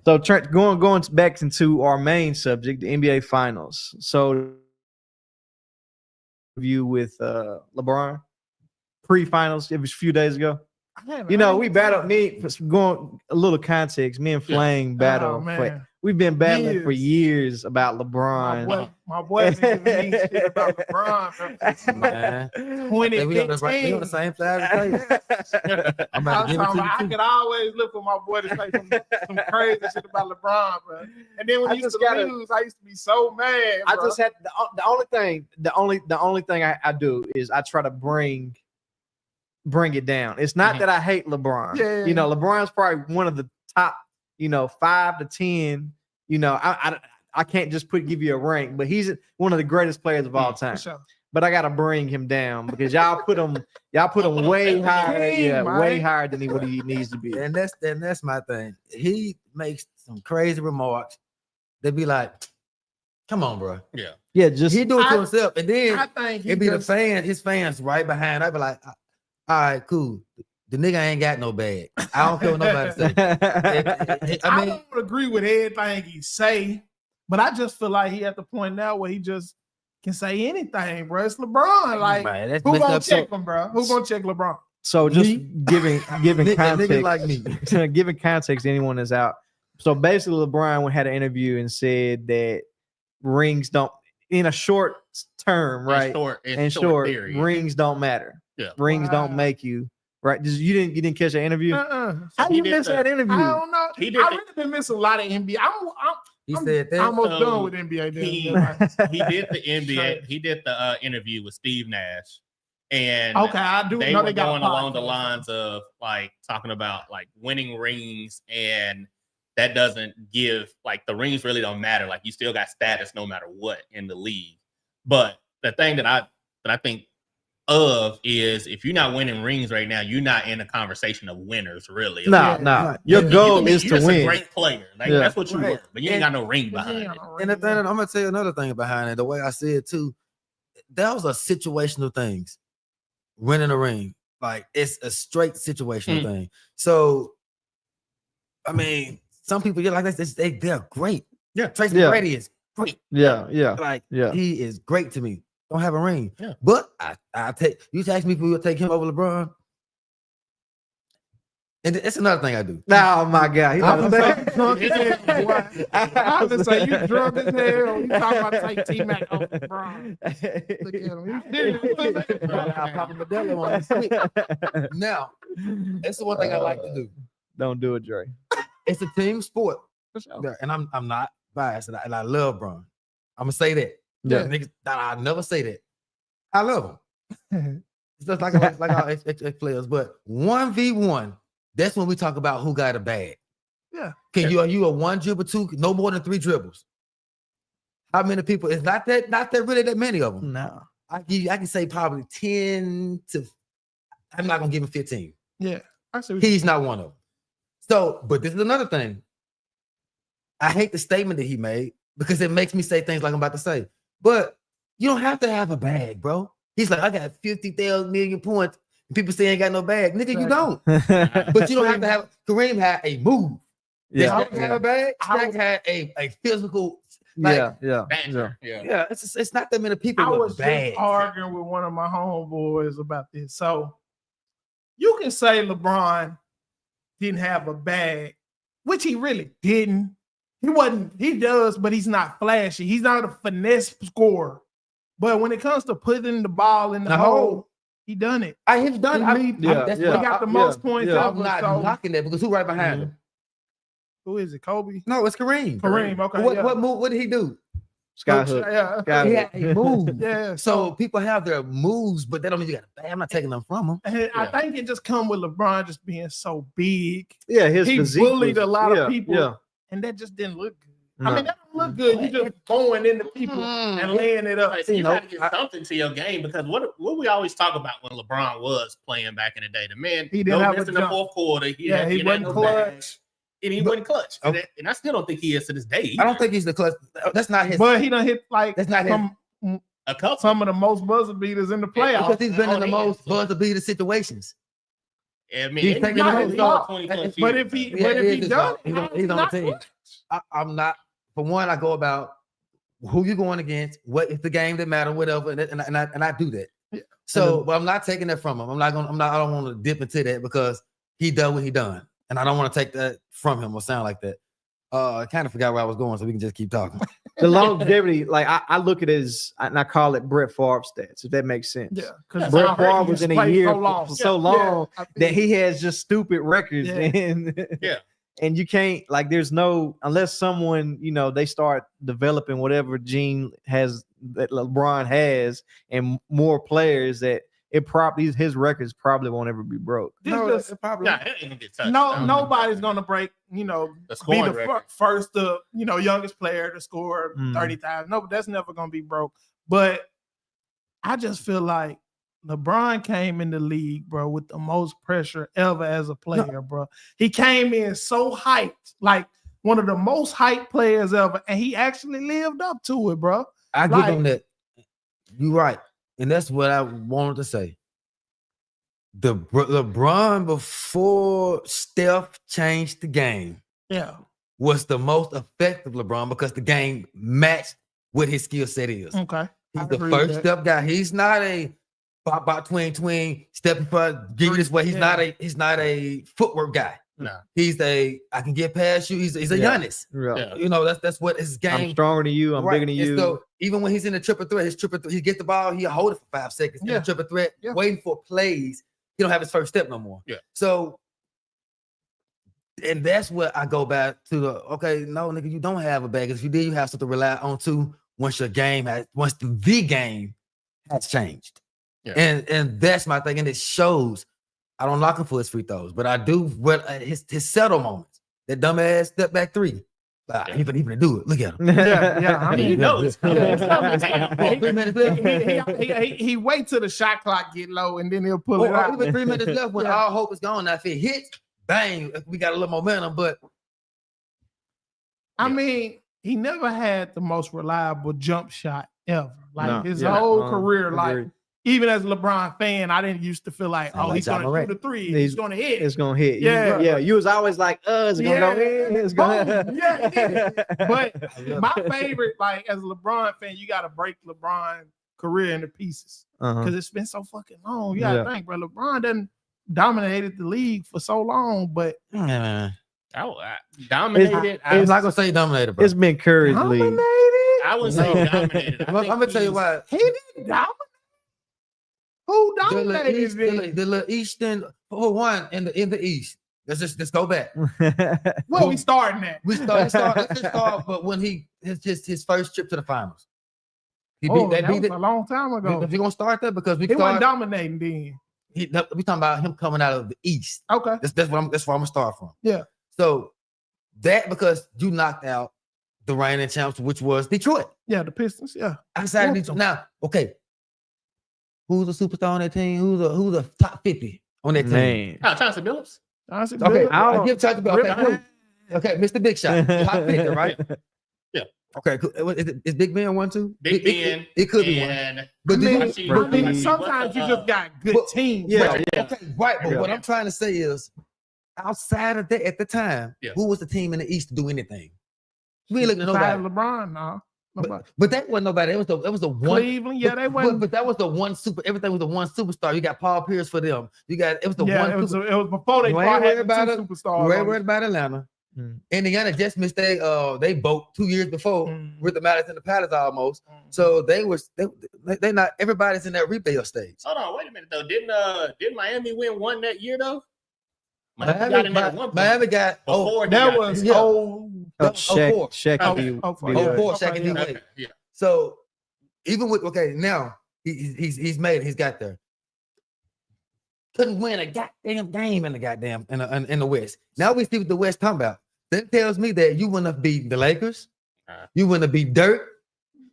so Trent, going back into our main subject, the NBA Finals. So review with LeBron pre-finals. It was a few days ago. We battled. Going a little context. Me and Flame battle. We've been battling for years about LeBron. My boy been giving me shit about LeBron. Man. 2015. We on the same side. I could always look for my boy to say some crazy shit about LeBron, bro. And then when he used to lose, I used to be so mad. Bro. I just had the only thing I do is I try to bring it down. It's not that I hate LeBron. Yeah. LeBron's probably one of the top, 5 to 10. I can't just give you a rank, but he's one of the greatest players of all time. Sure. But I gotta bring him down because y'all put him way higher, way higher than what he needs to be. And that's my thing. He makes some crazy remarks. They be like, "Come on, bro." Yeah. Just he do it to himself, and then I think it be his fans right behind. I be like, "All right, cool. The nigga ain't got no bag. I don't care what nobody say." I don't agree with everything he say, but I just feel like he at the point now where he just can say anything, bro. It's LeBron. Like, man, who gonna check him, bro? Who gonna check LeBron? So just giving context, niggas like me. Giving context to anyone that's out. So basically, LeBron had an interview and said that rings don't, in a short term, right? In short, rings don't matter. Yeah, rings don't make you. Right? You didn't catch that interview? How do you miss that interview? I don't know. I really been missing a lot of NBA. He said that. I'm almost done with NBA. He did the NBA. He did the interview with Steve Nash, and I do. They were going along the lines of like talking about like winning rings, and that doesn't give like the rings really don't matter. Like you still got status no matter what in the league. But the thing that I think of is if you're not winning rings right now, you're not in a conversation of winners, really. No. Your goal is to win. A great player. Like, that's what you were, but you ain't got no ring behind it. And the thing, I'm gonna tell you another thing behind it. The way I see it too, that was a situational things. Winning a ring, like it's a straight situational thing. So, I mean, some people like this. They're great. Yeah, Tracy McGrady is great. Yeah. He is great to me. Don't have a ring. Yeah. But I take you ask me if we will take him over LeBron. And it's another thing I do. Oh my God. I was just say you drunk as hell. You talking about take T-Mac over LeBron. Look at him. I'll pop a Modelo on his Now, that's the one thing I like to do. Don't do it, Dre. It's a team sport. Sure. And I'm not biased, and I love Bron. I'm gonna say that. Yeah, niggas, I never say that. I love them. It's just like our ex players, but 1v1. That's when we talk about who got a bag. Yeah. Can you a one dribble, two, no more than 3 dribbles? How many people? It's not that really that many of them. No. I can say probably 10 to. I'm not gonna give him 15. Yeah, I see. He's not one of them. So, but this is another thing. I hate the statement that he made because it makes me say things like I'm about to say. But you don't have to have a bag, bro. He's like, I got 50,000 million points. And people say I ain't got no bag. Nigga, you don't. But you don't have to have. Kareem had a move. Yeah. Had a bag. Shaq had a physical. Like, yeah. It's not that many people. I was bags. just arguing with one of my homeboys about this. So you can say LeBron didn't have a bag, which he really didn't. He wasn't. He does, but he's not flashy. He's not a finesse scorer. But when it comes to putting the ball in the hole, he done it. He's done it. He got the most points ever. I'm not knocking that because who right behind him? Who is it? Kobe? No, it's Kareem. Kareem. Okay. What move? What did he do? Skyhook. Yeah. He had a move. Yeah. So people have their moves, but they don't mean you got a bag. I'm not taking them from them. And I think it just come with LeBron just being so big. Yeah, his he physique bullied a lot of people. Yeah. And that just didn't look good. I mean, that don't look good. You just going into people and laying it up. Like, you got to get something to your game because what we always talk about when LeBron was playing back in the day, the man he didn't have in the fourth quarter. He wasn't clutch. And he wasn't clutch. Okay. And I still don't think he is to this day. Either. I don't think he's the clutch. That's not his. But he done hit like that's not some of the most buzzer beaters in the playoffs. Because he's been in the most buzzer beater situations. I mean, he's taking but if he does, he's on the team. I'm not. For one, I go about who you're going against, what is the game that matter, whatever, and I do that. Yeah. So, but I'm not taking that from him. I don't want to dip into that because he done what he done, and I don't want to take that from him or sound like that. I kind of forgot where I was going, so we can just keep talking. The longevity, like I look at it as, and I call it Brett Favre stats, if that makes sense. Yeah, because Brett Favre was in a year for so long that he has just stupid records, and you can't, like, there's no, unless someone, they start developing whatever gene that LeBron has, and more players that his records probably won't ever be broke. Nobody's gonna break, be the first, youngest player to score 30,000. No, that's never gonna be broke. But I just feel like LeBron came in the league, bro, with the most pressure ever as a player, bro. He came in so hyped, like one of the most hyped players ever, and he actually lived up to it, bro. I give him that. You're right. And that's what I wanted to say. The LeBron before Steph changed the game, was the most effective LeBron because the game matched what his skill set is. Okay, he's the first step guy. He's not a about tween step in front, give you this way. He's not a footwork guy. No, he's I can get past you. He's a Giannis. Yeah. That's what his game. I'm stronger than you. I'm bigger than you. So even when he's in the triple threat, he gets the ball, he'll hold it for 5 seconds. In the triple threat, waiting for plays. He don't have his first step no more. Yeah. So, and that's what I go back to no, nigga, you don't have a bag. If you did, you have something to rely on too. Once the game has changed. Yeah. And that's my thing. And it shows. I don't knock him for his free throws, but I do his settle moments. That dumbass step back three. He finna do it. Look at him. I mean, he knows. 3 minutes left. He wait till the shot clock get low and then he'll pull it out. Even 3 minutes left when all hope is gone. Now if it hits, bang, we got a little momentum. But I mean, he never had the most reliable jump shot ever. Like his whole career, like. Even as a LeBron fan, I didn't used to feel like, he's going to shoot a three. He's going to hit. It's going to hit. Yeah. You was always like, is it going to go in? It's going to But my favorite, like, as a LeBron fan, you got to break LeBron's career into pieces. Because it's been so fucking long. You got to think, bro. LeBron done dominated the league for so long, but... dominated. I'm not going to say dominated, bro. It's been Curry's league. I would say dominated. I'm going to tell you why. He didn't dominate. Who dominated the little Eastern for one in the East? Let's go back. Well, we starting that. Let's just start. But when his first trip to the finals, that was a long time ago. We're gonna start that because we wasn't dominating then. We talking about him coming out of the East. Okay, that's where I'm gonna start from. Yeah. So that because you knocked out the reigning champs, which was Detroit. Yeah, the Pistons. Yeah. Outside of Detroit. Now, okay. Who's a superstar on that team? Who's a top 50 on that team? Chauncey Billups. Okay, I'll give Chauncey Billups. Okay, Mr. Big Shot, top 50, right? Yeah. Okay, is Big Ben one too? Big Ben. It could be one. But sometimes you just got good teams. Okay, right. But what I'm trying to say is, outside of that, at the time, who was the team in the East to do anything? We ain't looking at nobody. LeBron, no. But that wasn't nobody. It was the one. Cleveland, they wasn't. But that was the one super. Everything was the one superstar. You got Paul Pierce for them. It was the one. It was before they started having two superstars. We ain't worried about Atlanta. Indiana just missed they both 2 years before with the Malice and the Palace almost. So they not everybody's in that rebuild stage. Hold on, wait a minute though. Didn't Miami win one that year though? Miami got Shaq. So even with now he's made it. He's got there. Couldn't win a goddamn game in the West. Now we see what the West talking about. That tells me that you wouldn't have beaten the Lakers, You wouldn't be dirt.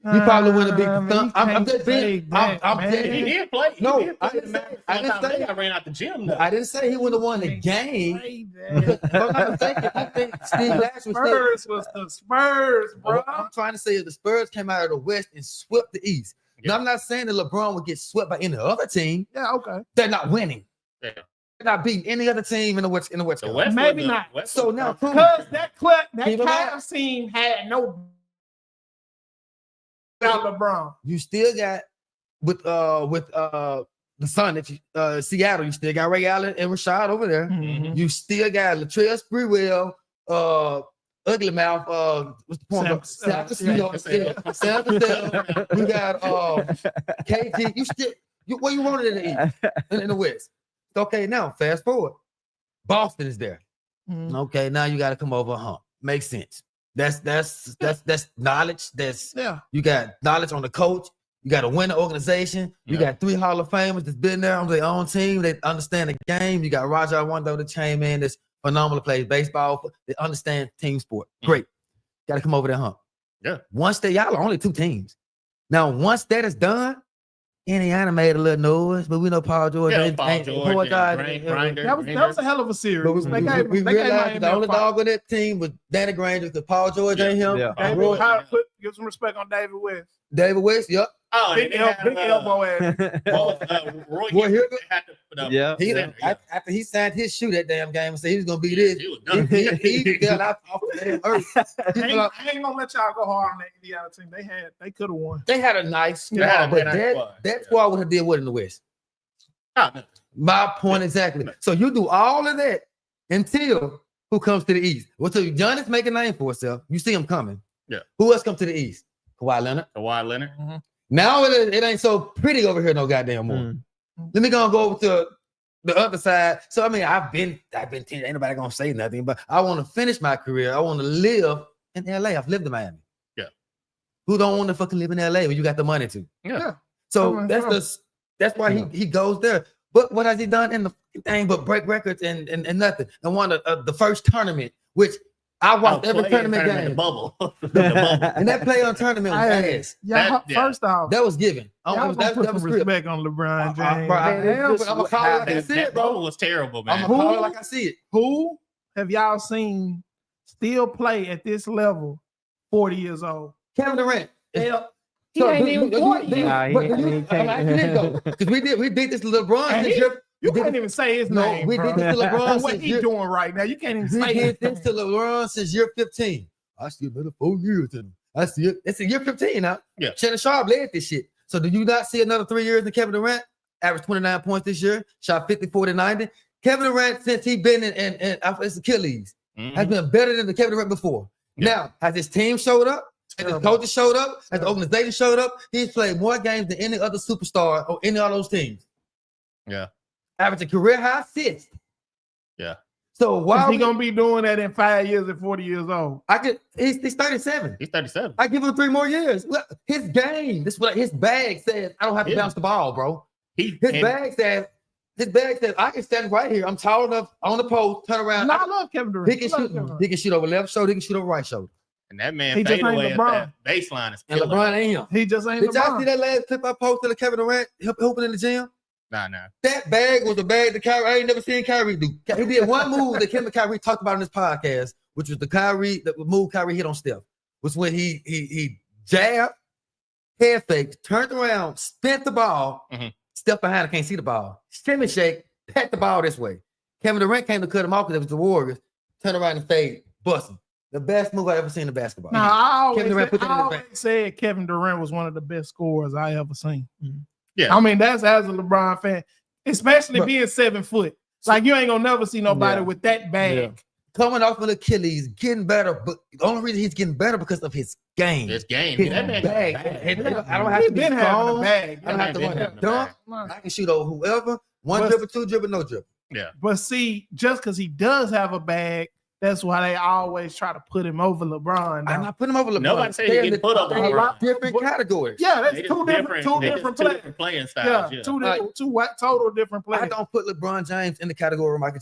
You probably wouldn't be. I'm just being. He did play. No, I didn't say. I ran out the gym. I didn't say he wouldn't have won the game. If I'm not mistaken, I think Steve Nash was the Spurs, bro. I'm trying to say if the Spurs came out of the West and swept the East. Now, I'm not saying that LeBron would get swept by any other team. Yeah, okay. They're not winning. Yeah. They're not beating any other team in the West. Maybe not. So now, because that Cavs team had no without LeBron. You still got with the Sun that Seattle. You still got Ray Allen and Rashad over there. Mm-hmm. You still got Latrell Sprewell, Ugly Mouth. What's the point? Sam Cassell. You got KG. You still where you wanted in the East in the West. Okay, now fast forward. Boston is there. Mm-hmm. Okay, now you got to come over a hump. Makes sense. That's knowledge. You got knowledge on the coach. You got a winning organization. You got 3 Hall of Famers that's been there on their own team. They understand the game. You got Raja Wando, the chain man, that's phenomenal, plays baseball. They understand team sport. Great. Got to come over that hump. Yeah. Once y'all are only 2 teams. Now, once that is done, Indiana made a little noise, but we know Paul George. That was a hell of a series. But we realized the only dog on that team was Danny Granger because Paul George ain't him. Yeah. Give some respect on David West. David West, yep. Oh, big elbow ass. Roy after he signed his shoe that damn game and said he was gonna be this, he fell out off the damn earth. I ain't gonna let y'all go hard on that Indiana team. They could have won. They had a nice squad, but that squad would have did what in the West. My point exactly. So you do all of that until who comes to the East? Well, so Giannis make a name for himself. You see him coming. Yeah. Who else come to the East? Kawhi Leonard. Mm-hmm. Now it ain't so pretty over here no goddamn more. Mm-hmm. Let me go over to the other side. So I mean, I've been ain't nobody gonna say nothing, but I want to finish my career. I want to live in LA. I've lived in Miami. Yeah. Who don't want to fucking live in LA when you got the money to? Yeah. So that's why he goes there. But what has he done in the thing but break records and nothing? And won the first tournament, which I watched every tournament game. The bubble. And that play on tournament was ass. First off, that was given. That was respect on LeBron James. I'm gonna call it like I see it, bro. Was terrible, man. I'm gonna call it like I see it. Who have y'all seen still play at this level? 40 years old. Kevin Durant. He ain't even 40 because we did this to LeBron. You can't even say his name. We did this to LeBron. What he doing right now? You can't even say it. We did this to LeBron since year 15. I see another 4 years in him. I see it. It's a year 15 now. Yeah. Shannon Sharp led this shit. So do you not see another 3 years in Kevin Durant? Averaged 29 points this year. Shot 50, 40, 90. Kevin Durant, since he been in Achilles, has been better than the Kevin Durant before. Yeah. Now, has his team showed up? Has his coaches showed up? Has the organization showed up? He's played more games than any other superstar or any of those teams. Yeah. Averaging career high assists. Yeah. So why is he gonna be doing that in 5 years at 40 years old? He's 37. He's 37. I give him 3 more years. Look, his game. This is what his bag says. I don't have to bounce the ball, bro. His bag says I can stand right here. I'm tall enough on the post. Turn around. I love Kevin Durant. He can shoot over left shoulder. He can shoot over right shoulder. And that man fade away at that baseline is killer. And LeBron ain't him. He just ain't. Did y'all see that last clip I posted of Kevin Durant hooping in the gym? Nah. That bag was a bag that Kyrie. I ain't never seen Kyrie do. He did one move that Kim and Kyrie talked about in this podcast, which was the move Kyrie hit on Steph. Was when he jabbed, head faked, turned around, spent the ball. Steph behind him can't see the ball. Shimmy shake, pat the ball this way. Kevin Durant came to cut him off because it was the Warriors. Turn around and fade, busting. The best move I ever seen in basketball. Now, I always said Kevin Durant was one of the best scorers I ever seen. Yeah. I mean, that's as a LeBron fan, especially being 7 foot. Like, you ain't gonna never see nobody with that bag. Yeah. Coming off of Achilles, getting better, but the only reason he's getting better because of his game. His game. His bag. I don't have to be strong. I don't have to run a dunk. I can shoot over whoever. One dribble, 2 dribble, no dribble. Yeah. But see, just because he does have a bag, that's why they always try to put him over LeBron. I'm not putting him over LeBron. Nobody said he get put over LeBron. Different categories. Yeah, that's two different playing styles. Yeah, two total different players. I don't put LeBron James in the category of Michael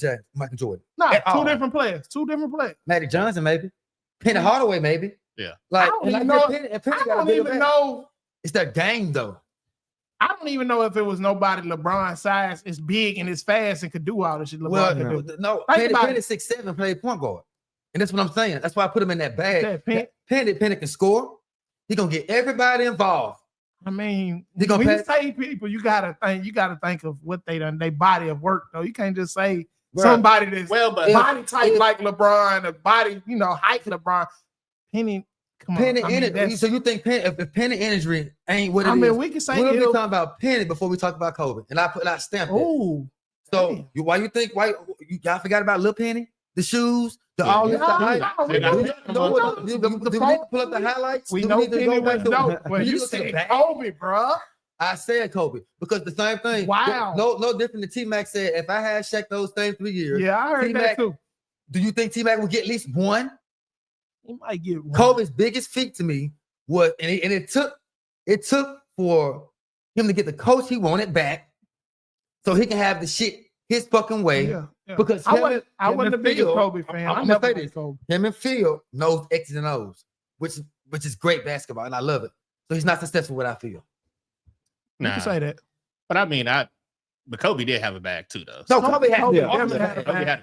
Jordan. No, two different players. Two different players. Magic Johnson, maybe. Penny Hardaway, maybe. Yeah. Like, I don't even know. It's their game though. I don't even know if it was nobody LeBron's size is big and is fast and could do all this shit. LeBron could do. No, Penny 6'7", played point guard, and that's what I'm saying. That's why I put him in that bag. Penny can score. He gonna get everybody involved. I mean, when you say people, you gotta think of what they done. They body of work though. You can't just say somebody that's body type like LeBron, a body height LeBron. Penny. So you think if Penny injury ain't what it is? I mean, we can say we'll be talking about Penny before we talk about Kobe, and I stamped it. So y'all forgot about Lil Penny, the shoes, all this stuff. Pull up the highlights. We know Penny was dope. Well, you said Kobe, bro. I said Kobe because the same thing. Wow. No different than T-Mac said. If I had Shaq those same 3 years, yeah, I heard that too. Do you think T-Mac would get at least one? He might get one. Kobe's biggest feat to me was, and it took for him to get the coach he wanted back, so he can have the shit his fucking way. Yeah. Because I wasn't a big Kobe fan. I'm gonna say this: him and Phil knows X's and O's, which is great basketball, and I love it. So he's not successful with I feel. You can say that, but I mean, but Kobe did have a bag too, though. No, Kobe had a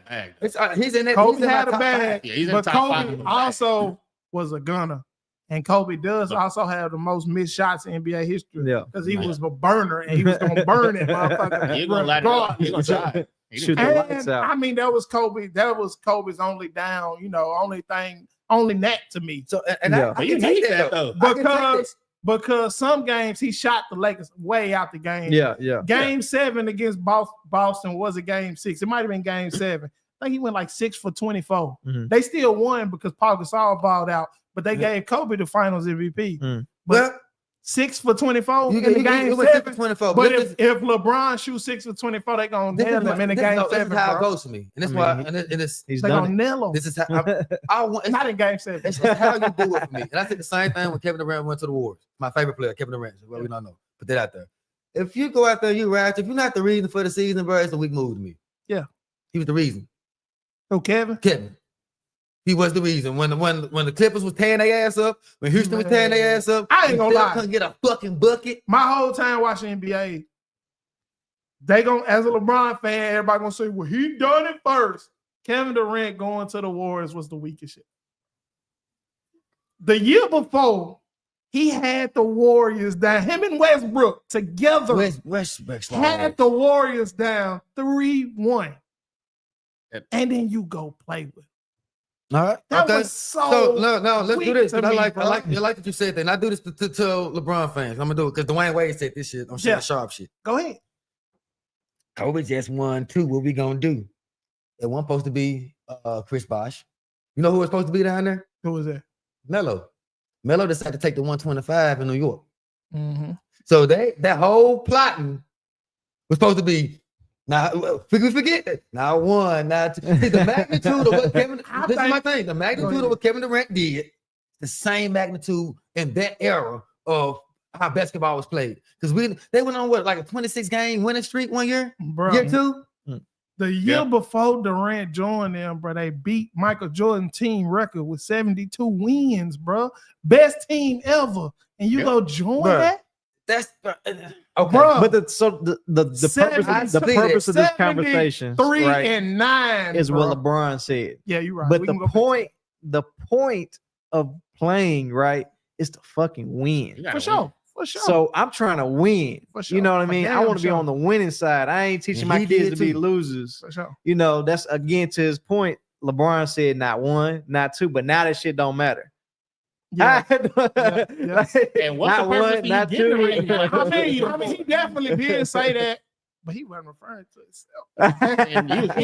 bag. He's in that. Kobe had a bag. Yeah, he's in but the top Kobe 5 also was a gunner, and Kobe does also have the most missed shots in NBA history. Yeah, because he was a burner and he was gonna burn it, motherfucker. He's gonna light it up. He's gonna try. Shoot the lights out. I mean, that was Kobe. That was Kobe's only down. Only net to me. So I you need that though because some games he shot the Lakers way out the game. Yeah. Game 7 against Boston was a game 6. It might have been game 7. I think he went like 6 for 24. Mm-hmm. They still won because Paul Gasol balled out, but they gave Kobe the Finals MVP. Mm. But 6 for 24 in the game 7. 24. But if LeBron shoots 6 for 24, they're gonna nail him in the game 7. This is how it goes for me, and that's why. And he's they're gonna nail him. This is how I want. Not in game 7. It's how you do it for me. And I think the same thing when Kevin Durant went to the Warriors. My favorite player, Kevin Durant. Well, we don't know. Put that out there. If you go out there, you ratchet. If you're not the reason for the season, bro, it's a weak move to me. Yeah, he was the reason. Oh, Kevin. He was the reason when the Clippers was tearing their ass up, when Houston was tearing their ass up. I ain't gonna lie, couldn't get a fucking bucket. My whole time watching NBA, they gonna, as a LeBron fan, everybody gonna say, "Well, he done it first." Kevin Durant going to the Warriors was the weakest shit. The year before, he had the Warriors down. Him and Westbrook together had the Warriors down 3-1, and then you go play with. All right. That was so no, let's do this. I like that you said that. And I do this to LeBron fans. I'm gonna do it because Dwayne Wade said this shit on Sharp shit. Go ahead. Kobe just won 2. What we gonna do? It wasn't supposed to be Chris Bosh. You know who was supposed to be down there? Who was that? Melo. Melo decided to take the 125 in New York. Mm-hmm. So that whole plotting was supposed to be. Now, we forget that. Now 1, now 2. See, the magnitude of what Kevin, this is my thing. The magnitude of what Kevin Durant did, the same magnitude in that era of how basketball was played. Because they went on like a 26-game winning streak one year? Bro, year 2? The year before Durant joined them, bro, they beat Michael Jordan's team record with 72 wins, bro. Best team ever. And you go join that? That's okay, bro. But the purpose of this conversation, 3-9 is what LeBron said. Yeah, you're right. But the point of playing is to fucking win. For sure. So I'm trying to win. For sure. You know what I mean? I want to be on the winning side. I ain't teaching my kids to be losers. For sure. You know, that's again to his point. LeBron said not 1, not 2, but now that shit don't matter. Yeah. And what's the purpose for not you 2. getting right now? I mean, he definitely did say that, but he wasn't referring to himself. And you I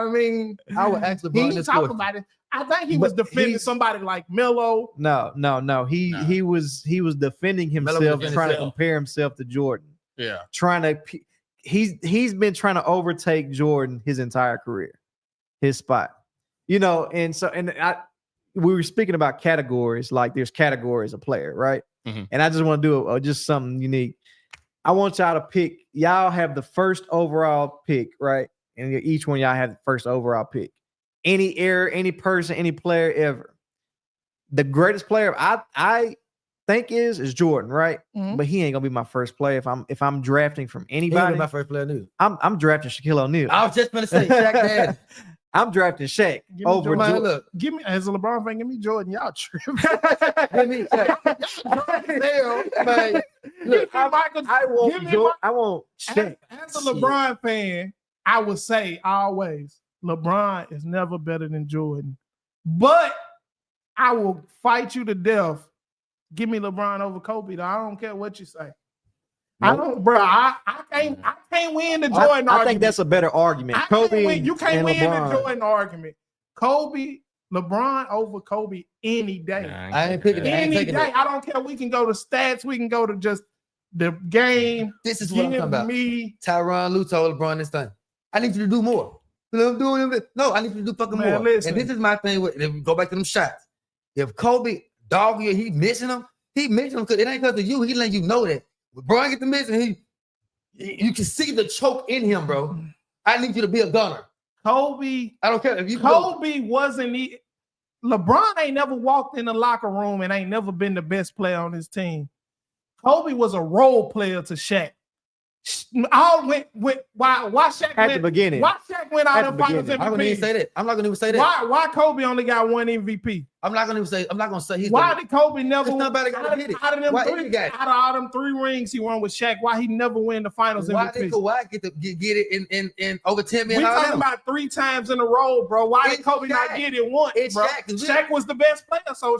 mean, I would actually. He didn't talk about it. I think he was defending somebody like Melo. No. He was defending himself, trying to compare himself to Jordan. Yeah, he's been trying to overtake Jordan his entire career, his spot. You know, we were speaking about categories, like there's categories of player, right? Mm-hmm. And I just want to do just something unique. I want y'all to pick. Y'all have the first overall pick, right? And each one y'all have the first overall pick. any era, any person, any player ever. The greatest player I think is Jordan, right? Mhm. But he ain't gonna be my first player if I'm drafting from He ain't anybody. my first player new. I'm drafting Shaquille O'Neal. I was just gonna say Shaq Dad. I'm drafting Shaq Give me over Jordan. Jordan. Look, Give me as a LeBron fan. Give me Jordan. Y'all tripping. give me Shaq. Man, look, I want Shaq. As a LeBron fan, I would say always LeBron is never better than Jordan. But I will fight you to death. Give me LeBron over Kobe. Though. I don't care what you say. I don't, bro. I can't win the Jordan argument. I think that's a better argument. You can't win LeBron. the Jordan argument. LeBron over Kobe any day. I ain't picking it. Any day. I don't care. We can go to stats. We can go to just the game. This is what I'm talking about. Me, Tyronn Lue told LeBron this thing. I need you to do more. No, I need you to do fucking more. Listen. And this is my thing with, if we go back to them shots. If Kobe dog you, he missing them because it ain't because of you. He letting you know that. LeBron get the missing, you can see the choke in him, bro. I need you to be a gunner. Kobe. I don't care if you Kobe wasn't. LeBron ain't never walked in the locker room and ain't never been the best player on his team. Kobe was a role player to Shaq. Why Shaq At the beginning. Why Shaq went out At in the finals beginning. MVP? I'm gonna even say that. I'm not gonna even say that. Why Kobe only got one MVP? I'm not gonna say he's Why did Kobe never? Because nobody got to hit it. Out of them Why three, he got it? out of all them 3 rings he won with Shaq, why he never win the finals Why MVP? did Kawhi get it in over 10 We million? talking about 3 times in a row, bro. Why did It's Kobe not Shaq. get it once, It's bro? Shaq. Shaq was the best player, so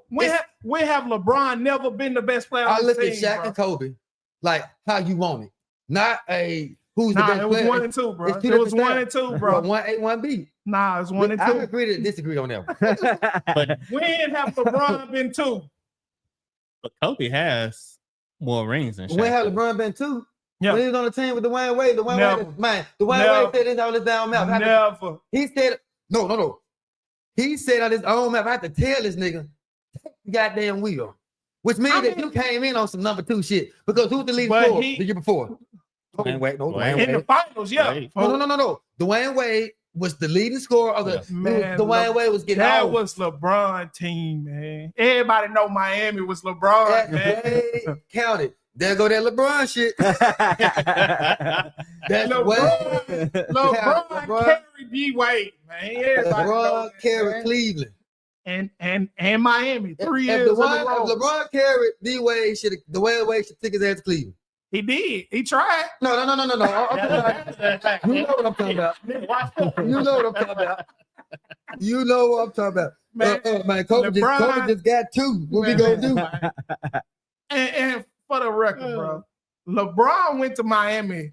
we have LeBron never been the best player I on look the at team, Shaq bro. and Kobe like how you want it, not a who's the Nah, best it was player. 1 and 2, bro. It's two It was different 1 and 2, But bro. 1A, 1B. Nah, it's 1 and 2. I agree to disagree on that one. But When have LeBron been 2? Kobe has more rings than Shaq. When have LeBron been 2? Yeah. When he was on the team with Dwayne Wade, Never. Dwayne Wade said this on his down mouth. Never. He said, no. He said on his own mouth, I have to tell this nigga, take the goddamn wheel. Which means that you came in on some number 2 shit. Because who's the lead scorer the year before? Dwayne Wade. No, Dwayne In the Wade. finals, yeah. Wade. No. Dwayne Wade was the leading scorer of the Man, Dwayne Wade was getting That out. was LeBron team, man. Everybody know Miami was LeBron, That man. Wade counted. There go that LeBron shit. That's Wade. LeBron carried D Wade, man. Everybody know LeBron that, carried man. Cleveland. And Miami 3 If years in a row. LeBron carried D Wade, Dwayne Wade should take his ass to Cleveland. He did. He tried. No. You know what I'm talking about. You know what I'm talking about. You know what I'm talking about. Man, Kobe just got 2. What we gonna do? And for the record, bro, LeBron went to Miami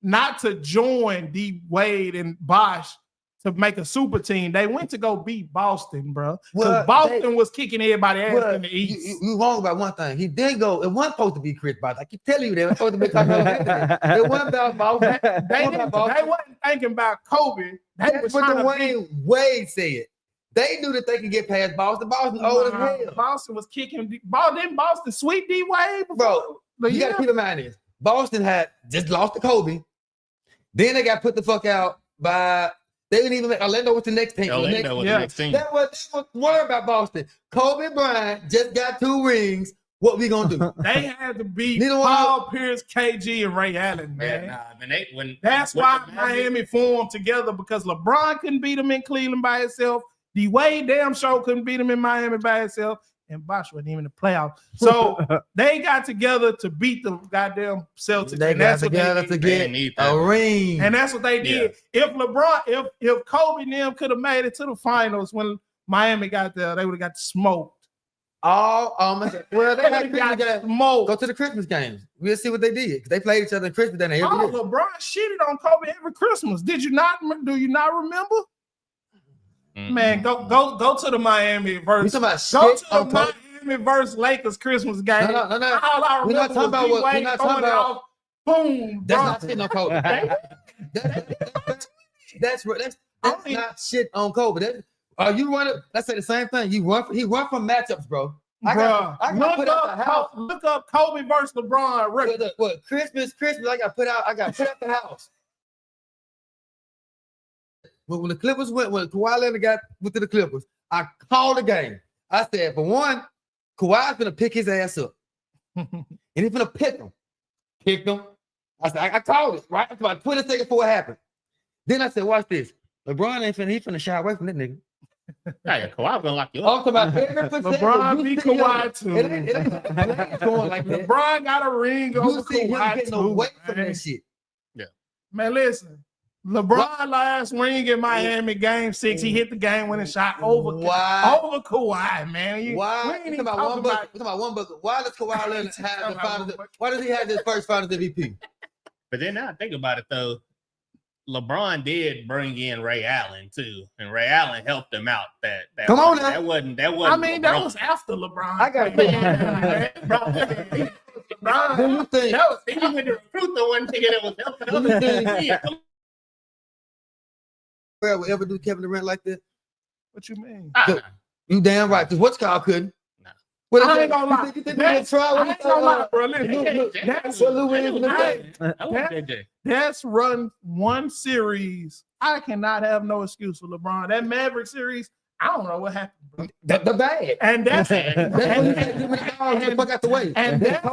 not to join D Wade and Bosh to make a super team. They went to go beat Boston, bro. Because Boston was kicking everybody ass in the East. You wrong about one thing. He did go. It wasn't supposed to be Chris Bosh. I keep telling you that. It was supposed to be Carmelo Anthony. It wasn't about Boston. They wasn't thinking about Kobe. That's what Dwayne Wade said. They knew that they could get past Boston. Boston old as hell. Boston was kicking. Didn't Boston sweep D Wade? Bro, you got to keep in mind this. Boston had just lost to Kobe. Then they got put the fuck out by. They didn't even make Orlando was the next team. Orlando was the next team. That was worried about Boston. Kobe Bryant just got 2 rings. What we gonna do? They had to beat Paul Pierce, KG, and Ray Allen, man. That's why Miami formed together, because LeBron couldn't beat them in Cleveland by himself. D Wade damn sure couldn't beat him in Miami by himself. And Bosh wasn't even in the playoffs. So they got together to beat the goddamn Celtics. They got together to get a ring. And that's what they did. If Kobe and them could have made it to the finals when Miami got there, they would have got smoked. Well, they got smoked. Go to the Christmas games. We'll see what they did. They played each other in Christmas every year. LeBron shitted on Kobe every Christmas. Do you not remember? Man, go to the Miami versus. Go to the Miami versus Lakers Christmas game. No. All I We're not talking about we're not talking about. Boom. That's not shit on Kobe. That's not shit on Kobe. You run it. Let's say the same thing. He run from matchups, bro. Look up Kobe versus LeBron. What Christmas? I got put out the house. when the Clippers went, when Kawhi Leonard got went to the Clippers, I called the game. I said, for one, Kawhi's gonna pick his ass up. And he's gonna pick him. Picked him. I said, I called it, right? It's about 20 seconds before it happened. Then I said, watch this. LeBron ain't finna, he finna shy away from that nigga. Hey, Kawhi gonna lock you up. I'm talking about every LeBron beat Kawhi too. It ain't going like that. LeBron got a ring over You see him Kawhi getting too, away from man. that shit. Man, listen. LeBron last ring in Miami, Game 6, he hit the game-winning shot over Kawhi, man. Why? We talking about one bucket. Why does Kawhi Leonard have the finals? Why does he have his first finals MVP? But then now think about it though. LeBron did bring in Ray Allen too, and Ray Allen helped him out. That Come on now. That wasn't. I mean, that was after LeBron. I got LeBron. Do you think? That was even the recruit the one thinking it was helping other teams. Will ever do Kevin Durant like that? What you mean? You damn right. Because what's Kyle couldn't. I ain't gonna lie. Bro. That's run one series. I cannot have no excuse for LeBron. That Maverick series, I don't know what happened, bro. The bag. And that's That's when you had to get the fuck out the way. And that's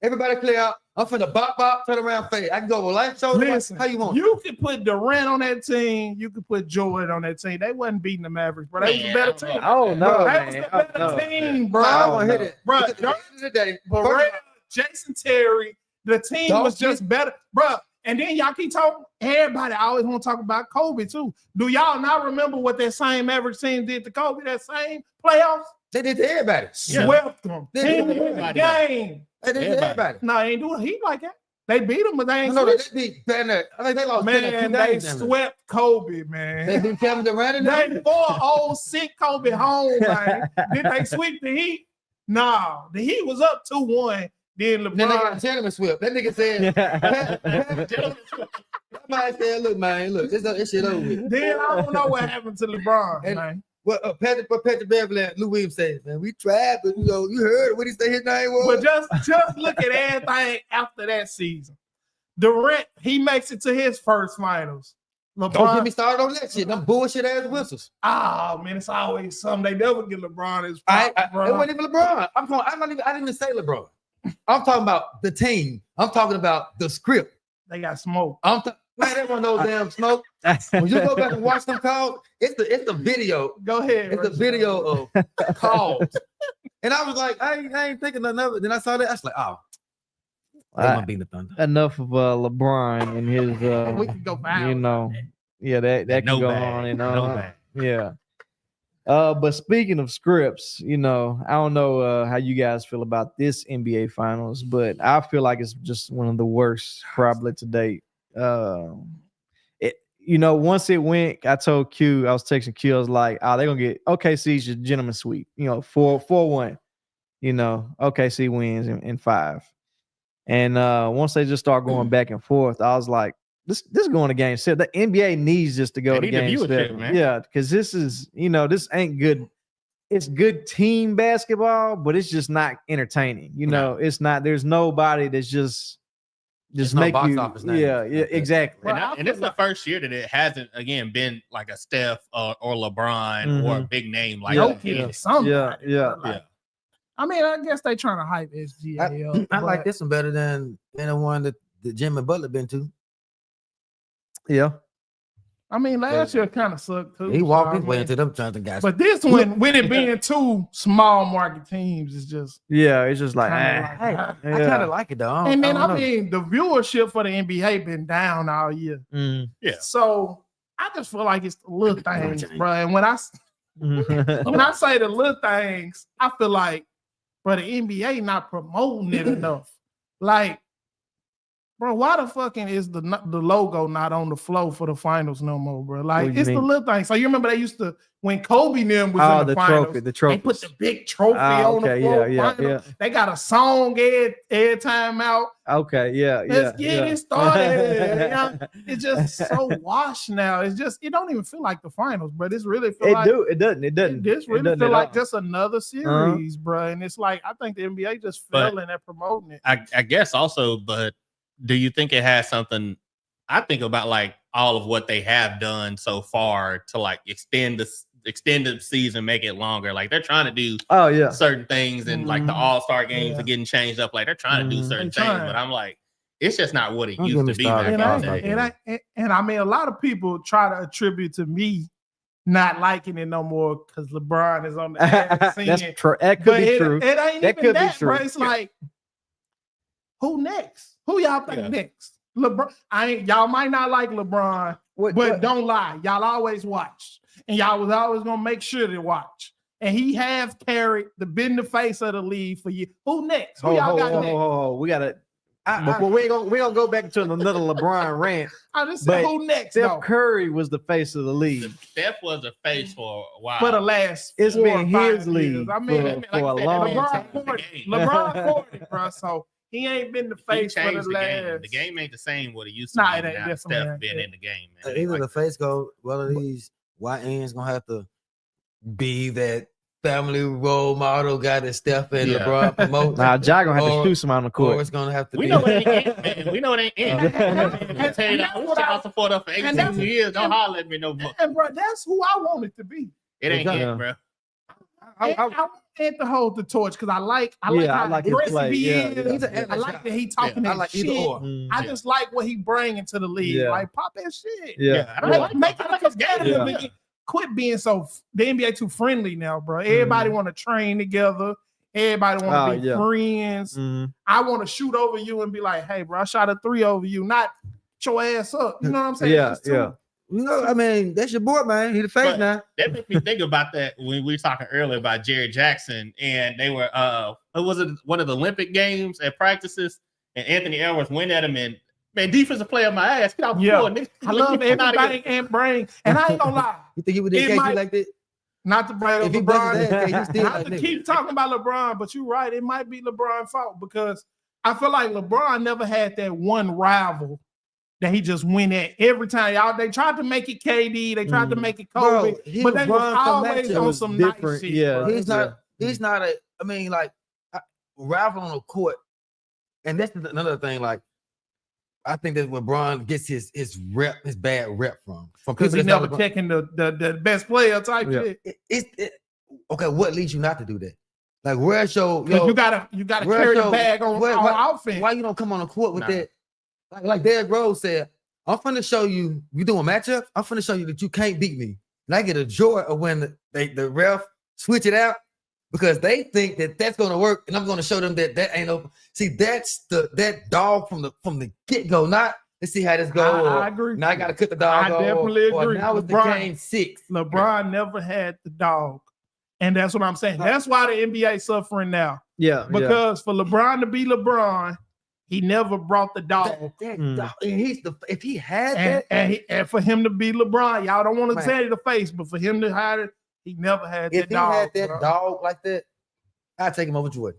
everybody clear out. I'm finna bop, turn around, fade. I can go with life shoulder. Listen, how you want? You could put Durant on that team. You could put Jordan on that team. They wasn't beating the Mavericks, bro. They was a better team. Oh no, That was man. the better team, bro. I don't want to hit it. Bro, At the end of the day, Barrett, Jason Terry, the team was just better, bro. And then y'all keep talking. Everybody always want to talk about Kobe too. Do y'all not remember what that same Mavericks team did to Kobe? That same playoffs? they did to everybody. Swept them. They Team did to won the everybody. game. They did to everybody. No, they ain't doing heat like that. They beat them, but they ain't. No, they switched. beat Banner. I think they lost 10 Man, in they 2 games. swept Kobe, man. They beat Kevin Durant and They them. 4-0 sick Kobe home, man. Did they sweep the Heat? No, the Heat was up 2-1. Then Then they got a LeBron. gentleman swept. That nigga said, somebody said, look, man, look, this shit over with. Then I don't know what happened to LeBron, And- man. What Patrick Beverly and Lou Williams said, man, we tried, but you heard what he said his name was. But just look at everything after that season. Durant, he makes it to his first finals. Don't get LeBron, me started on that shit. Them bullshit ass whistles. oh man, it's always something. They never get LeBron his It bro. wasn't even LeBron. I didn't even say LeBron. I'm talking about the team. I'm talking about the script. They got smoked. Man, that wasn't no damn smoke. When you go back and watch them calls, it's the video. Go ahead. It's the Rashad. video of calls. And I was like, I ain't thinking nothing of it. Then I saw that. I was like, oh, they might be the Thunder. Enough of LeBron and his We can go for hours. you know, yeah, that can No go bag. on and No on. bag. Yeah. But speaking of scripts, you know, I don't know how you guys feel about this NBA Finals, but I feel like it's just one of the worst probably to date. Once it went, I told Q, I was texting Q, I was like, oh, they're gonna get OKC's just gentleman sweep, 4-1. OKC wins in 5. And once they just start going back and forth, I was like, this is going to game 7. The NBA needs this to go to game 7. Man. Yeah, because this is, this ain't good. It's good team basketball, but it's just not entertaining. It's not. There's nobody that's just no make box you. office now. Yeah, exactly. And it's the first year that it hasn't again been like a Steph or LeBron or a big name like Jokic or somebody. Yeah. Like, I mean, I guess they trying to hype SGA up. I like this one better than the one that Jimmy Butler been to. Yeah. I mean, last year kind of sucked too. He walked his so, way I mean, into them trying to guys. But this one, with it being 2 small market teams, is just Yeah, it's just like, kinda Hey, like, I kind of like it though. and then I don't know. mean, the viewership for the NBA been down all year. mm. So I just feel like it's the little things, bro. And when I say the little things, I feel like, bro, the NBA not promoting it enough. Like, bro, why the fucking is the logo not on the floor for the finals no more, bro? Like, What do you it's the mean? little things. So you remember they used to, when Kobe and them was in the finals, the they trophy. put the big trophy on the floor. Yeah. They got a song every time out. Okay, yeah. Let's get it started. It's just so washed now. It don't even feel like the finals, but it's really feel like It doesn't. this really doesn't feel at like all. just another series, bro. And it's like I think the NBA just But- failing at promoting it. I guess also, but do you think it has something? I think about like all of what they have done so far to like extend the season, make it longer. Like they're trying to do certain things, and like the All-Star games are getting changed up. Like they're trying to do certain things, but I'm like, it's just not what it used to be back in the day. And I mean, a lot of people try to attribute to me not liking it no more because LeBron is on the scene. That could be true. It ain't that even that, bro. It's like, who next? Who y'all think next? LeBron. Y'all might not like LeBron, but don't lie. Y'all always watch, and y'all was always gonna make sure to watch. And he have carried been the face of the league for you. Who next? Who y'all got next? We gotta. Before we gonna go back to another LeBron rant. I just said who next? Steph Curry was the face of the league. Steph was the face for a while. For the last, it's been his league. I mean, for a long time. LeBron 40, bro. So he ain't been the face for the last. The game ain't the same what it used to be. It ain't. Steph been in the game, man. Either the face go, one of these YNs gonna have to be that family role model guy that Steph and LeBron promote. Ja gonna have to shoot some on the court. Or it's gonna have to we be. Know it ain't man. We know it ain't I tell you that child support up for 18 years. Don't holler at me no more. And bro, that's who I want it to be. It ain't it, bro. I want to hold the torch because I like how aggressive he is. I like that he talking that shit. I just like what he bringing to the league. Like pop that shit. Make it competitive. Quit being so the NBA too friendly now, bro. Everybody want to train together. Everybody want to be friends. I want to shoot over you and be like, "Hey, bro, I shot a 3 over you, not your ass up." You know what I'm saying? Yeah. You know, I mean, that's your boy, man. He the face now. That made me think about that when we were talking earlier about Jared Jackson, and they were was it one of the Olympic games at practices, and Anthony Edwards went at him and. Man, defensive player on my ass. Get out the floor. I love everybody and brain. And I ain't gonna lie. You think he would engage you like that? Not to bring up LeBron. Not to keep talking about LeBron, but you're right. It might be LeBron's fault because I feel like LeBron never had that one rival that he just went at every time. Y'all, they tried to make it KD. They tried to make it Kobe. But they was always on some nice shit. Yeah, he's not a. I mean, like rival on the court, and that's another thing. Like. I think that's where Bron gets his bad rep from because he never taking the best player type shit. Okay, what leads you not to do that? Like, where's your you gotta carry the bag on offense. Why you don't come on the court with that? Like Derrick Rose said, I'm finna show you doing matchup. I'm finna show you that you can't beat me. And I get a joy of when the ref switch it out. Because they think that that's going to work, and I'm going to show them that ain't open. See, that's that dog from the get go. Not let's see how this goes. I agree. Now I got to cut the dog. I definitely agree. Now it's the game 6. LeBron never had the dog, and that's what I'm saying. That's why the NBA suffering now. Yeah, because for LeBron to be LeBron, he never brought the dog. Dog. And if he had that, and for him to be LeBron, y'all don't want to say it in the face, but for him to hide it. He never had that dog. If he had that dog like that, I'd take him over Jordan.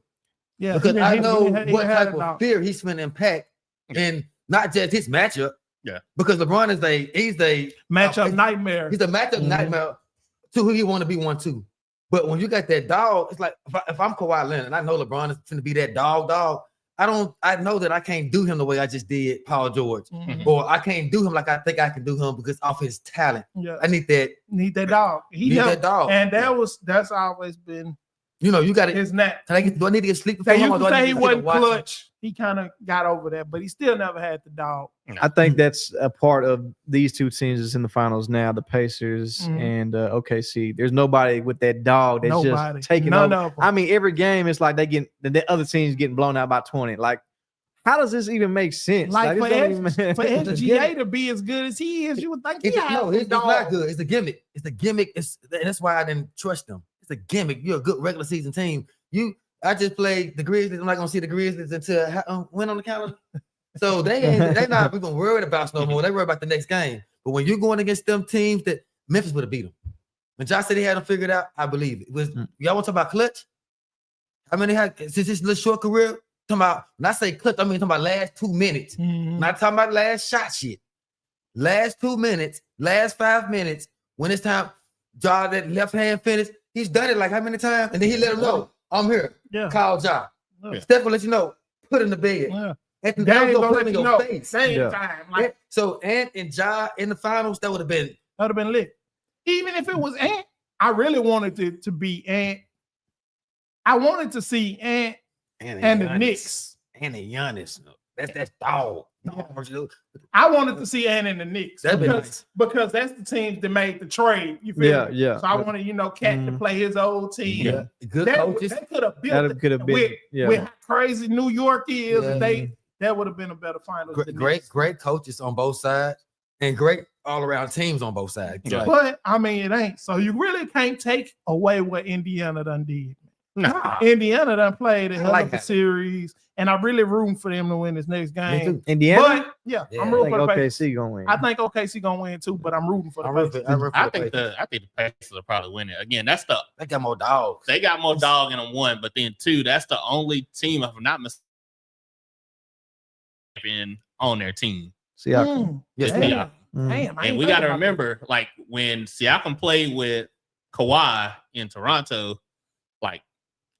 Yeah, because I know what type of fear he's going to impact in not just his matchup. Yeah, because LeBron he's a matchup nightmare. He's a matchup nightmare to who he want to be 1-2. But when you got that dog, it's like if I'm Kawhi Leonard and I know LeBron is going to be that dog. I know that I can't do him the way I just did Paul George, or I can't do him like I think I can do him because of his talent. Yeah, I need that dog. That dog, and that's always been. You know, you got it. His neck. Do I need to get sleep? They used to say he wasn't clutch. He kind of got over that, but he still never had the dog. I think that's a part of these two teams that's in the finals now, the Pacers and OKC. There's nobody with that dog that's just taking over. I mean, every game it's like the other team's getting blown out by 20. Like, how does this even make sense? Like for SGA to be as good as he is, you would think it's not good. It's a gimmick. It's a gimmick. That's why I didn't trust them. It's a gimmick. You're a good regular season team. I just played the Grizzlies. I'm not gonna see the Grizzlies until win on the calendar. So they're not even worried about no more. They worry about the next game. But when you're going against them teams that Memphis would have beat them. When Josh said he had them figured out, I believe it. Y'all want to talk about clutch? How many had since his little short career? Talking about when I say clutch, I mean talking about last 2 minutes. Not talking about last shot shit. Last 2 minutes, last 5 minutes. When it's time, Ja that left hand finish. He's done it like how many times? And then he let him know, I'm here. Yeah. Call Ja. Yeah. Steph will let you know, put in the bed. Yeah. That was Game gonna gonna put let in you your know. face. Same Yeah. time. Like So Ant and Ja in the finals, that would have been lit. Even if it was Ant, I really wanted it to be Ant. I wanted to see Ant and the Knicks. And the Giannis. That's dog. I wanted to see Ant and the Knicks That'd be because that's the teams that made the trade. You feel me? Yeah. So I wanted, Cat to play his old team. Yeah. Good That coaches. they could have built That could have been. with how crazy New York is. Yeah. That would have been a better finals. Great coaches on both sides and great all around teams on both sides. Yeah. Like, But I mean, it ain't. So you really can't take away what Indiana done did. Nah. Indiana done played a hell like of a that. series, and I really rooting for them to win this next game. Indiana. But Yeah, I'm I rooting think for the Pacers. OKC gonna win. I think OKC gonna win too, but I'm rooting for the Pacers. I think the Pacers will probably win it. Again, that's the they got more dogs. they got more dog in them, one, but then two, that's the only team, if I'm not mistaken, on their team. Siakam. Yes, Damn. they Yeah. are. Mm. Damn, I And ain't we got to think about remember, like when Siakam played with Kawhi in Toronto, like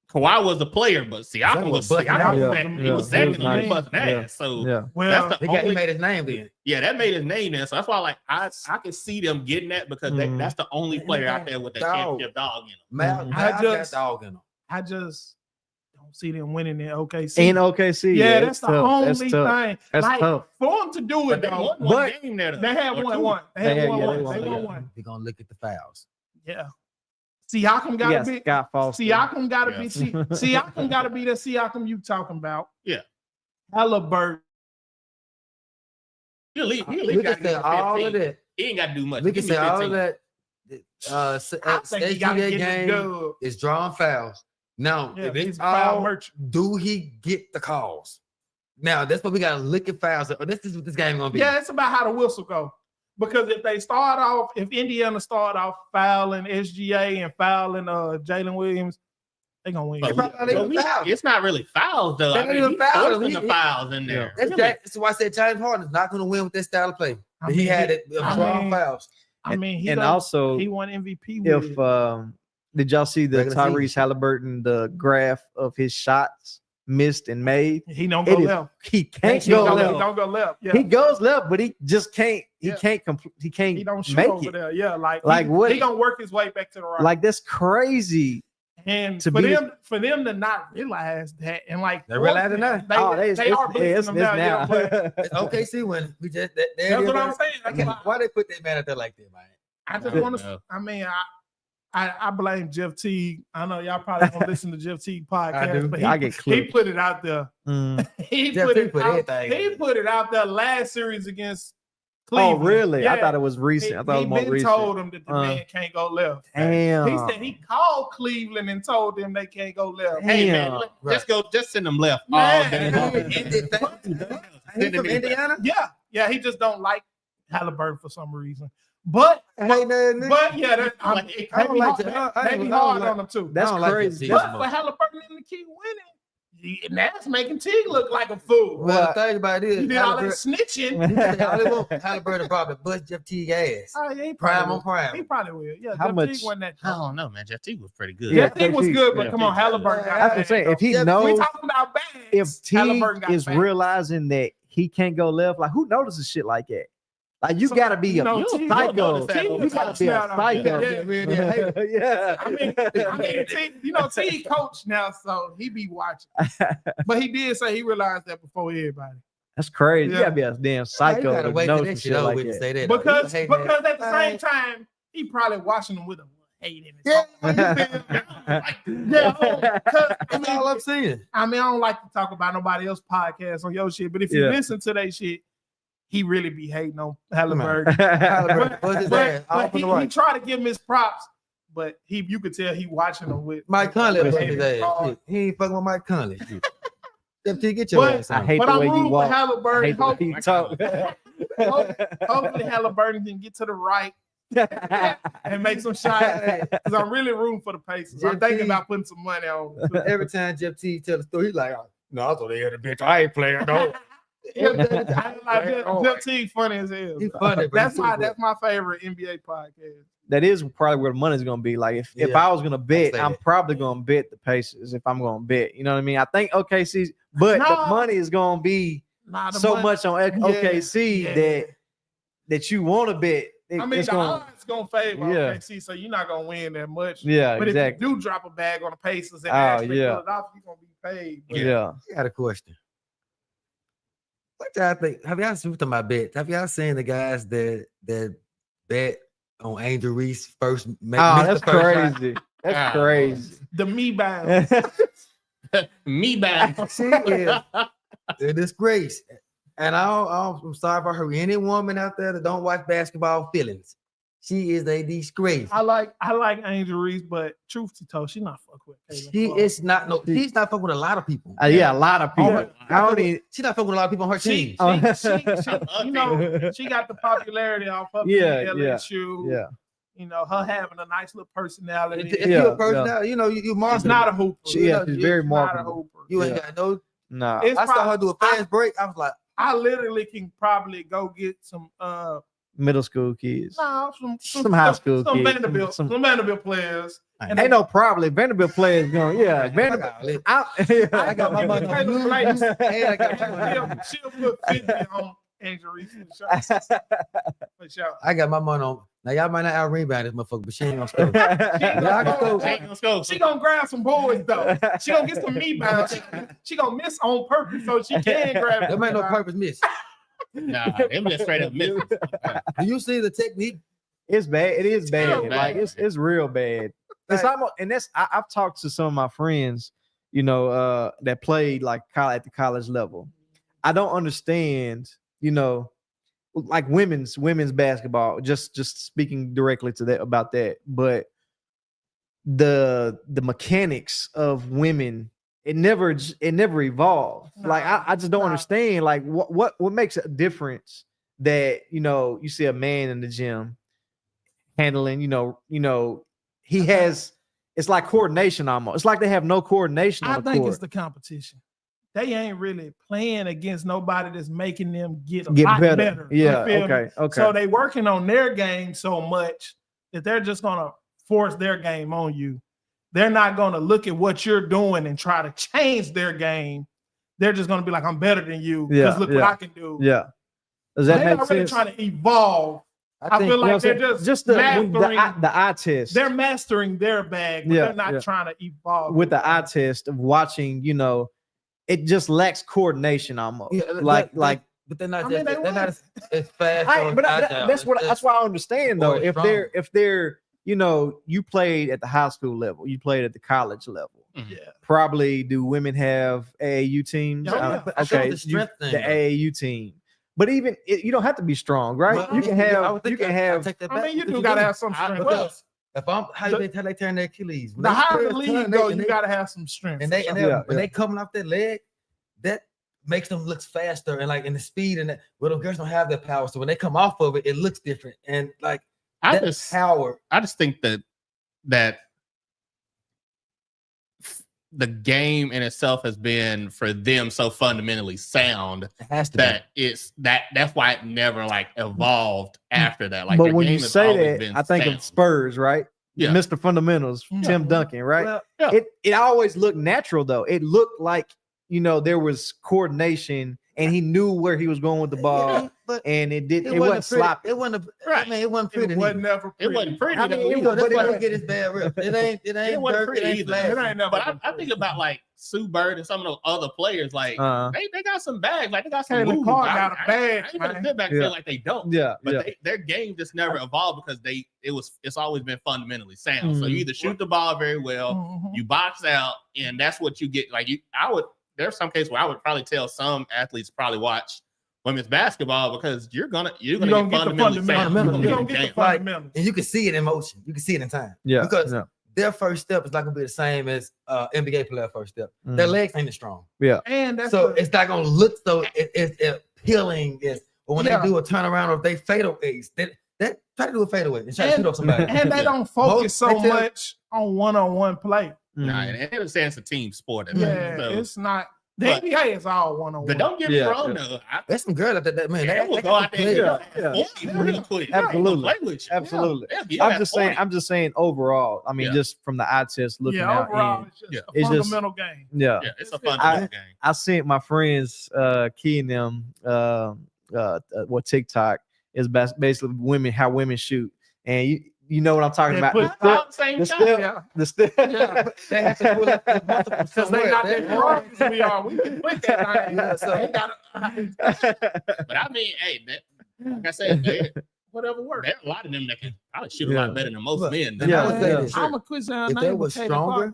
Kawhi was a player, but Siakam was busting out. he Yeah. was He second was and nice. he busting Yeah. ass. So Yeah. Well, that's the He only, made his name then. yeah, that made his name there. So that's why, like, I can see them getting that because Mhm. that's the only player out there with that Dog. championship dog in him. Mal, Mhm. Mal got just- dog in him. I just don't see them winning in OKC. In OKC. yeah, it's that's the tough. only That's tough. thing. That's like tough. for them to do it But they though, won But- one game there. Though, they had or won two. one. They They had had- won yeah, one. they won They one. won Yeah. one. We're gonna look at the fouls. Yeah. Siakam got Yes, to be. Scott Foster. Siakam got to Yeah. be. Siakam got to be the Siakam you talking about. Yeah. Halliburton. He'll We got can say all of that. He ain't got to do much. We can Give me say all 15. of that. I think he got to SGA get game the dub. is drawing fouls. Now, Yeah, if he's it's a foul all, merchant. do he get the calls? Now, that's what we got to look at fouls. This is what this game gonna be. Yeah, it's about how the whistle go. Because if Indiana start off fouling SGA and fouling Jalen Williams, they gonna win. But probably but fouls. it's not really fouls though. They're I not mean, even he's fouls. forcing the He- fouls in there. That's Really. that's why I said James Harden is not gonna win with that style of play. I He mean, had it I drawing mean, fouls. I mean, he and done- also, he won MVP. With if it. did y'all see the Regular Tyrese season. Halliburton, the graph of his shots missed and made? He don't go It is- left. He can't He go don't, left. he don't go left. Yeah. He goes left, but he just can't. He Yeah. can't complete. He can't He don't shoot make over it. there. Yeah, like Like he, what- He gonna work his way back to the right. Like that's crazy. and to for be them to not realize that and like They realize it now. They, Oh, they are it's boosting them now. Yeah, but It's OKC when we just that's what I'm saying. That's why Why they put that man out there like that, man? I just I want don't to. know. I mean, I blame Jeff Teague. I know y'all probably don't listen to Jeff Teague podcast, do. but I get he clipped. put it out there. Mm. He Jeff put Teague it put out. everything He out put it out there last series against Oh, Cleveland. really? I Yeah. thought it was recent. I thought it He was more been recent. told him that the man can't go left. Damn. He said he called Cleveland and told them they can't go left. Hey man, Damn. let's go. Just send them left all Man. day. He long. from Indiana? Yeah, he just don't like Halliburton for some reason. But Hey, nigga. but yeah, that, I I'm, like- it I don't can't be like hard, that. I they be don't hard like- on him too. That's I don't like crazy. that But season. for Halliburton to keep winning, that's making Teague look like a fool. Well, the thing about it He is, did all that snitching. Halliburton probably bust Jeff Teague ass. Oh, yeah, he Prime probably on prime. He probably will. Yeah, How Jeff much- Teague wasn't that. I don't know, man. Jeff Teague was pretty good. Yeah, Jeff Teague was Teague- good, but yeah, come on, Teague- Halliburton got That's what I'm bags, saying. If he though. We knows, talking about bags. if Halliburton Teague got is bags. realizing that he can't go left, like who notices shit like that? Like you So, gotta be you a know, you Teague- a psycho. notice that, You but gotta be a Yeah, psycho. yeah, Yeah. I mean, Teague coach now, so he be watching. But he did say he realized that before everybody. That's crazy. Yeah. You gotta be a damn psycho. You gotta to wait know till some that shit shit over like with to that. say that. Because Hey, man. at the Hey. same time, he probably watching them with a hate in his Yeah. heart. You feel me? Yeah, 'cause, That's all I'm saying. I don't like to talk about nobody else's podcast on your shit, but if you Yeah. listen to that shit, he really be hating on Halliburton. Halliburton bust his ass But off on the he right. tried to give him his props, but you could tell he watching them with Mike Conley with bust his his ass. heart. Shit. He ain't fucking with Mike Conley. Shit. Jeff Teague, get your But- ass I on. hate But the I'm way you rooting for walk. I Halliburton. hate the way you talk. Hopefully Halliburton can get to the right and make some shots. Because I'm really rooting for the Pacers. I'm thinking about putting some money on. Every time Jeff Teague tell the story, he's like, oh, no, I thought they had a bitch. I ain't playing, no. Jeff Teague funny as hell. He's funny, bro. That's my favorite NBA podcast. That is probably where the money's gonna be. Like if Yeah. I was gonna bet, say I'm that. probably gonna bet the Pacers if I'm gonna bet. You know what I mean? I think OKC, but the No. money is gonna be so much on OKC that you want to bet. I mean, the odds gonna favor OKC, so you're not gonna win that much. Yeah, but exactly. if you do drop a bag on the Pacers and actually pull it off, you're gonna be paid. Yeah. I got a question. What y'all think? Have y'all seen my bets? Have y'all seen the guys that bet on Angel Reese first? That's crazy. That's crazy. The me bounds. Me bounds. She is a disgrace. And I'm sorry for her. Any woman out there that don't watch basketball feelings. She is a disgrace. I like Angel Reese, but truth to tell, she's not fucking with Caitlin Clark. She's not fucking with a lot of people. A lot of people. She's not fucking with a lot of people on her team. She got the popularity off of LSU. Yeah. You know, her having a nice little personality. If you're a personality, you know, you're marketable. She's not a hooper. She's very marketable. You ain't got no. Nah. I saw her do a fast break. I was like, I literally can probably go get some middle school kids. No, some high school kids. Vanderbilt, some Vanderbilt players. And ain't no probably Vanderbilt players going. Yeah, Vanderbilt. I got my money on you. I got my money. She'll put 50 on Angel Reese for sure. I got my money on. Now y'all might not out rebound this motherfucker, but she ain't gonna score. She gonna grab some boys though. She gonna get some rebounds. She gonna miss on purpose so she can grab. There ain't no purpose miss. Nah, them just straight up misses. Do you see the technique? It's bad. It is bad. bad. Like it's real bad. It's almost, and that's I've talked to some of my friends, you know, that played like at the college level. I don't understand, you know, like women's basketball. Just speaking directly to that about that, but the mechanics of women. It never evolved. No, like I just don't understand. Like what makes a difference that you know you see a man in the gym handling. You know he has. It's like coordination almost. It's like they have no coordination. I think it's the competition. They ain't really playing against nobody that's making them get better. Yeah. Okay. So they working on their game so much that they're just gonna force their game on you. They're not going to look at what you're doing and try to change their game. They're just going to be like, I'm better than you because look what I can do. Yeah. Does that make sense? They're not really trying to evolve. I feel like they're just mastering the eye test. They're mastering their bag, but they're not trying to evolve. With the eye test of watching, you know, it just lacks coordination almost. Yeah, but they're not they're not as fast. That's why I understand though. If they're you know, you played at the high school level, you played at the college level. Yeah. Probably do women have AAU teams? Okay, the AAU team. But even you don't have to be strong, right? Well, you can have. I mean, you do gotta have some strength. How they turn their Achilles? The higher the league go, you gotta have some strength. And when they coming off that leg, that makes them look faster and like in the speed and that. Well, the girls don't have that power, so when they come off of it, it looks different and like. I just think that the game in itself has been for them so fundamentally sound that's why it never like evolved after that. Like, but when you say that, I think sound. Of Spurs, right? Yeah. Mr. Fundamentals, Tim Duncan, right? Well, it always looked natural though. It looked like you know there was coordination. And he knew where he was going with the ball, and it wasn't sloppy. It wasn't right. I mean, it wasn't pretty. It wasn't never pretty. It wasn't pretty. I mean, that's why he get his bad rep. It ain't pretty either. It ain't never. But I think about like Sue Bird and some of those other players. Like they got some bags. Like they got some moves. Got a bag. I ain't gonna sit back and feel like they don't. Yeah. But their game just never evolved because it's always been fundamentally sound. Mm-hmm. So you either shoot the ball very well, you box out, and that's what you get. Like there's some cases where I would probably tell some athletes probably watch women's basketball because you're gonna get fundamentally sound. You're gonna get the fundamentals. And you can see it in motion. You can see it in time. Yeah. Because their first step is not gonna be the same as NBA player first step. Their legs ain't as strong. Yeah. And that's it's not gonna look so it's appealing. But when they do a turnaround or if they fadeaways, they try to do a fadeaway and try to shoot up somebody. And they don't focus much on one-on-one play. Nah, and it's a team sport. It's not. The NBA is all one-on-one. But don't get me wrong, though. There's some girls that man. They will go out there real quick. Absolutely. Play with you. Absolutely. Yeah. I'm just saying overall. I mean, just from the eye test looking out. Overall, it's just a fundamental game. Yeah. It's a fundamental game. I sent my friends Key and them what TikTok is basically women, how women shoot. And you know what I'm talking about. The step. They have to pull up Because they not that strong as we are. We can put that thing. But I mean, hey, like I said, whatever works. There are a lot of them that can probably shoot a lot better than most men. I'm a quiz. If they were stronger,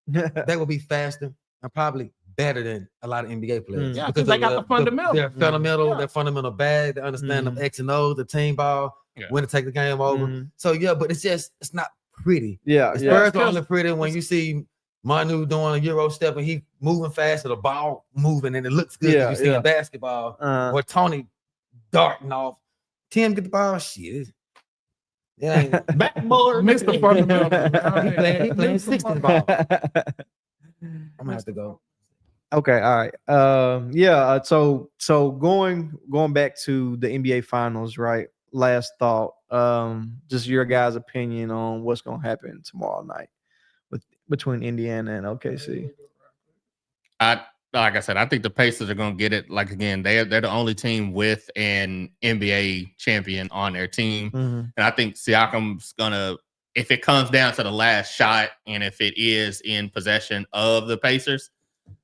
they would be faster and probably better than a lot of NBA players. Yeah, because they got the fundamentals. They're fundamental bag. They understand the X and O's, the team ball, when to take the game over. So but it's not pretty. It's only pretty when you see Manu doing a Euro step and he moving fast, or the ball moving, and it looks good. You see in basketball, or Tony darting off. Tim get the ball, shit. Yeah, backboard, Mr. Fundamental. He playing 60 ball. I'm gonna have to go. Okay, all right. So going back to the NBA Finals, right? Last thought, just your guys' opinion on what's gonna happen tomorrow night between Indiana and OKC. Like I said, I think the Pacers are gonna get it. Like again, they're the only team with an NBA champion on their team, and I think Siakam's gonna. If it comes down to the last shot, and if it is in possession of the Pacers,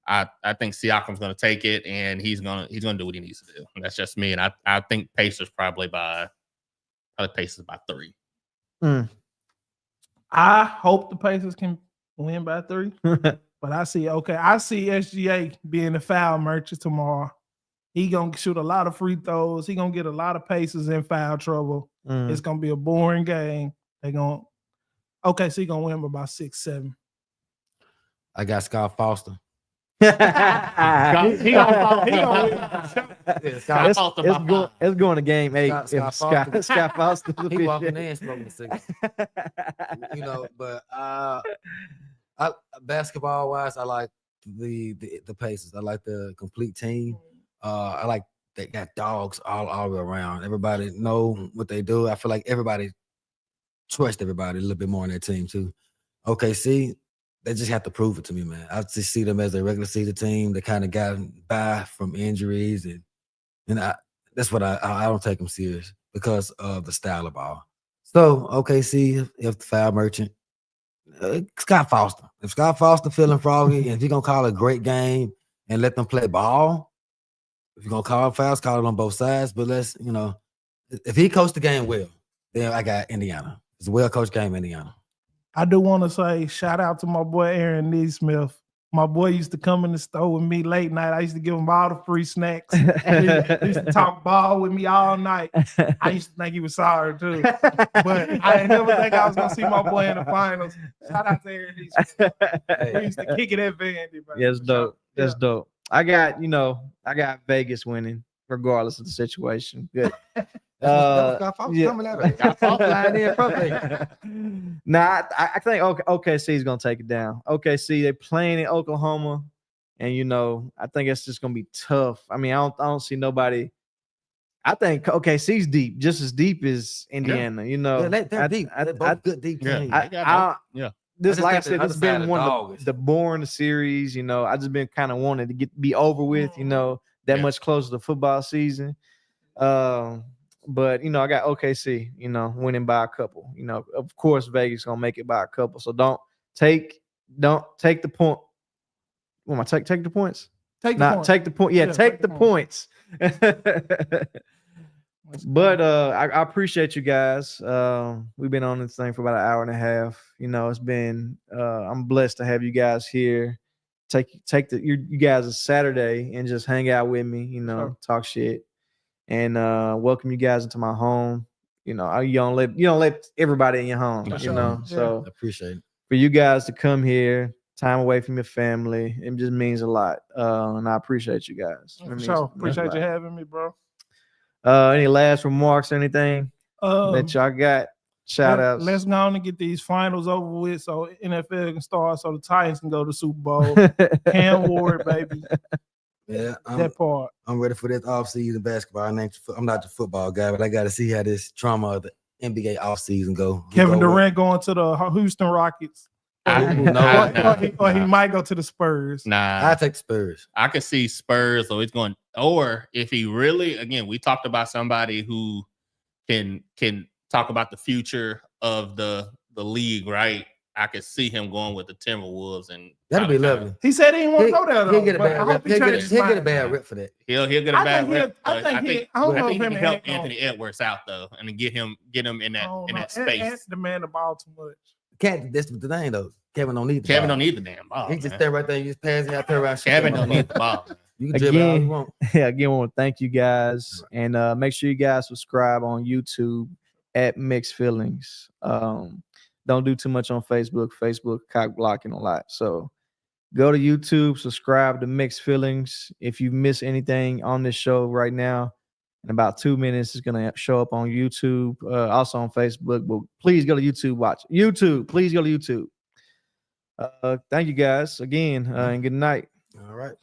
I think Siakam's going to take it, and he's going to do what he needs to do. And that's just me, and I think Pacers probably by 3. I hope the Pacers can win by 3, but I see SGA being the foul merchant tomorrow. He gonna shoot a lot of free throws. He gonna get a lot of Pacers in foul trouble. It's gonna be a boring game. OKC gonna win by about 6-7. I got Scott Foster. He gonna win. It's going to game 8. Scott Foster, he walking in smoking a cigarette. But basketball wise, I like the Pacers. I like the complete team. I like they got dogs all the way around. Everybody know what they do. I feel like everybody trust everybody a little bit more on their team too. OKC, they just have to prove it to me, man. I just see them as a regular season team. They kind of got by from injuries, and that's what I don't take them serious because of the style of ball. So OKC, if the foul merchant, Scott Foster. If Scott Foster feeling froggy, and if you're gonna call a great game and let them play ball, if you're gonna call fouls, call it on both sides. But if he coached the game well, then I got Indiana. It's a well-coached game, Indiana. I do want to say shout out to my boy Aaron Neesmith. My boy used to come in the store with me late night. I used to give him all the free snacks. He used to talk ball with me all night. I used to think he was sorry too, but I didn't never think I was gonna see my boy in the finals. Shout out to Aaron Neesmith. He used to kick it at Vandy. Yeah, it's dope. That's dope. I got Vegas winning regardless of the situation. Good. I think OKC is gonna take it down. OKC, they're playing in Oklahoma, and I think it's just gonna be tough. I mean, I don't see nobody. I think OKC's deep, just as deep as Indiana. They're deep. They're both good deep teams. This, like I said, this has been one of the boring series. I just been kind of wanting to be over with. That much closer to football season. But I got OKC, winning by a couple. Of course, Vegas gonna make it by a couple. So don't take the point. What am I take the points? Take the point. Yeah, take the points. But I appreciate you guys. We've been on this thing for about an hour and a half. It's been I'm blessed to have you guys here. Take you guys a Saturday and just hang out with me. Talk shit. And welcome you guys into my home. You don't let everybody in your home. So I appreciate it for you guys to come here, time away from your family. It just means a lot, and I appreciate you guys. Appreciate you having me, bro. Any last remarks? Anything that y'all got? shout outs. Let's go on and get these finals over with so NFL can start, so the Titans can go to Super Bowl. Cam Ward, baby. Yeah, That part. I'm ready for this offseason basketball. I'm not the football guy, but I got to see how this trauma of the NBA offseason go. Kevin Durant going to the Houston Rockets. Or he might go to the Spurs. I take the Spurs. I could see Spurs, or he's going. Or if he really, again, we talked about somebody who can talk about the future of the league, right? I could see him going with the Timberwolves, and that'd be lovely. He said he didn't want to go there. He'll get a bad rep. He'll get a bad rep for that. He'll get a bad rep. I think he can help Anthony Edwards out though, and then get him in that space. The man the ball too much. That's the thing though. Kevin don't need the Kevin ball. don't need the damn ball. He just stay right there. You just pass it out there. Kevin don't need the ball. You can dribble all you want. Again, I want to thank you guys, and make sure you guys subscribe on YouTube at MEXed Feelings. Don't do too much on Facebook. Facebook cock blocking a lot. So go to YouTube, subscribe to MEXed Feelings. If you miss anything on this show right now, in about 2 minutes, it's going to show up on YouTube, also on Facebook. But please go to YouTube, watch YouTube. Please go to YouTube. Thank you guys again, and good night. All right.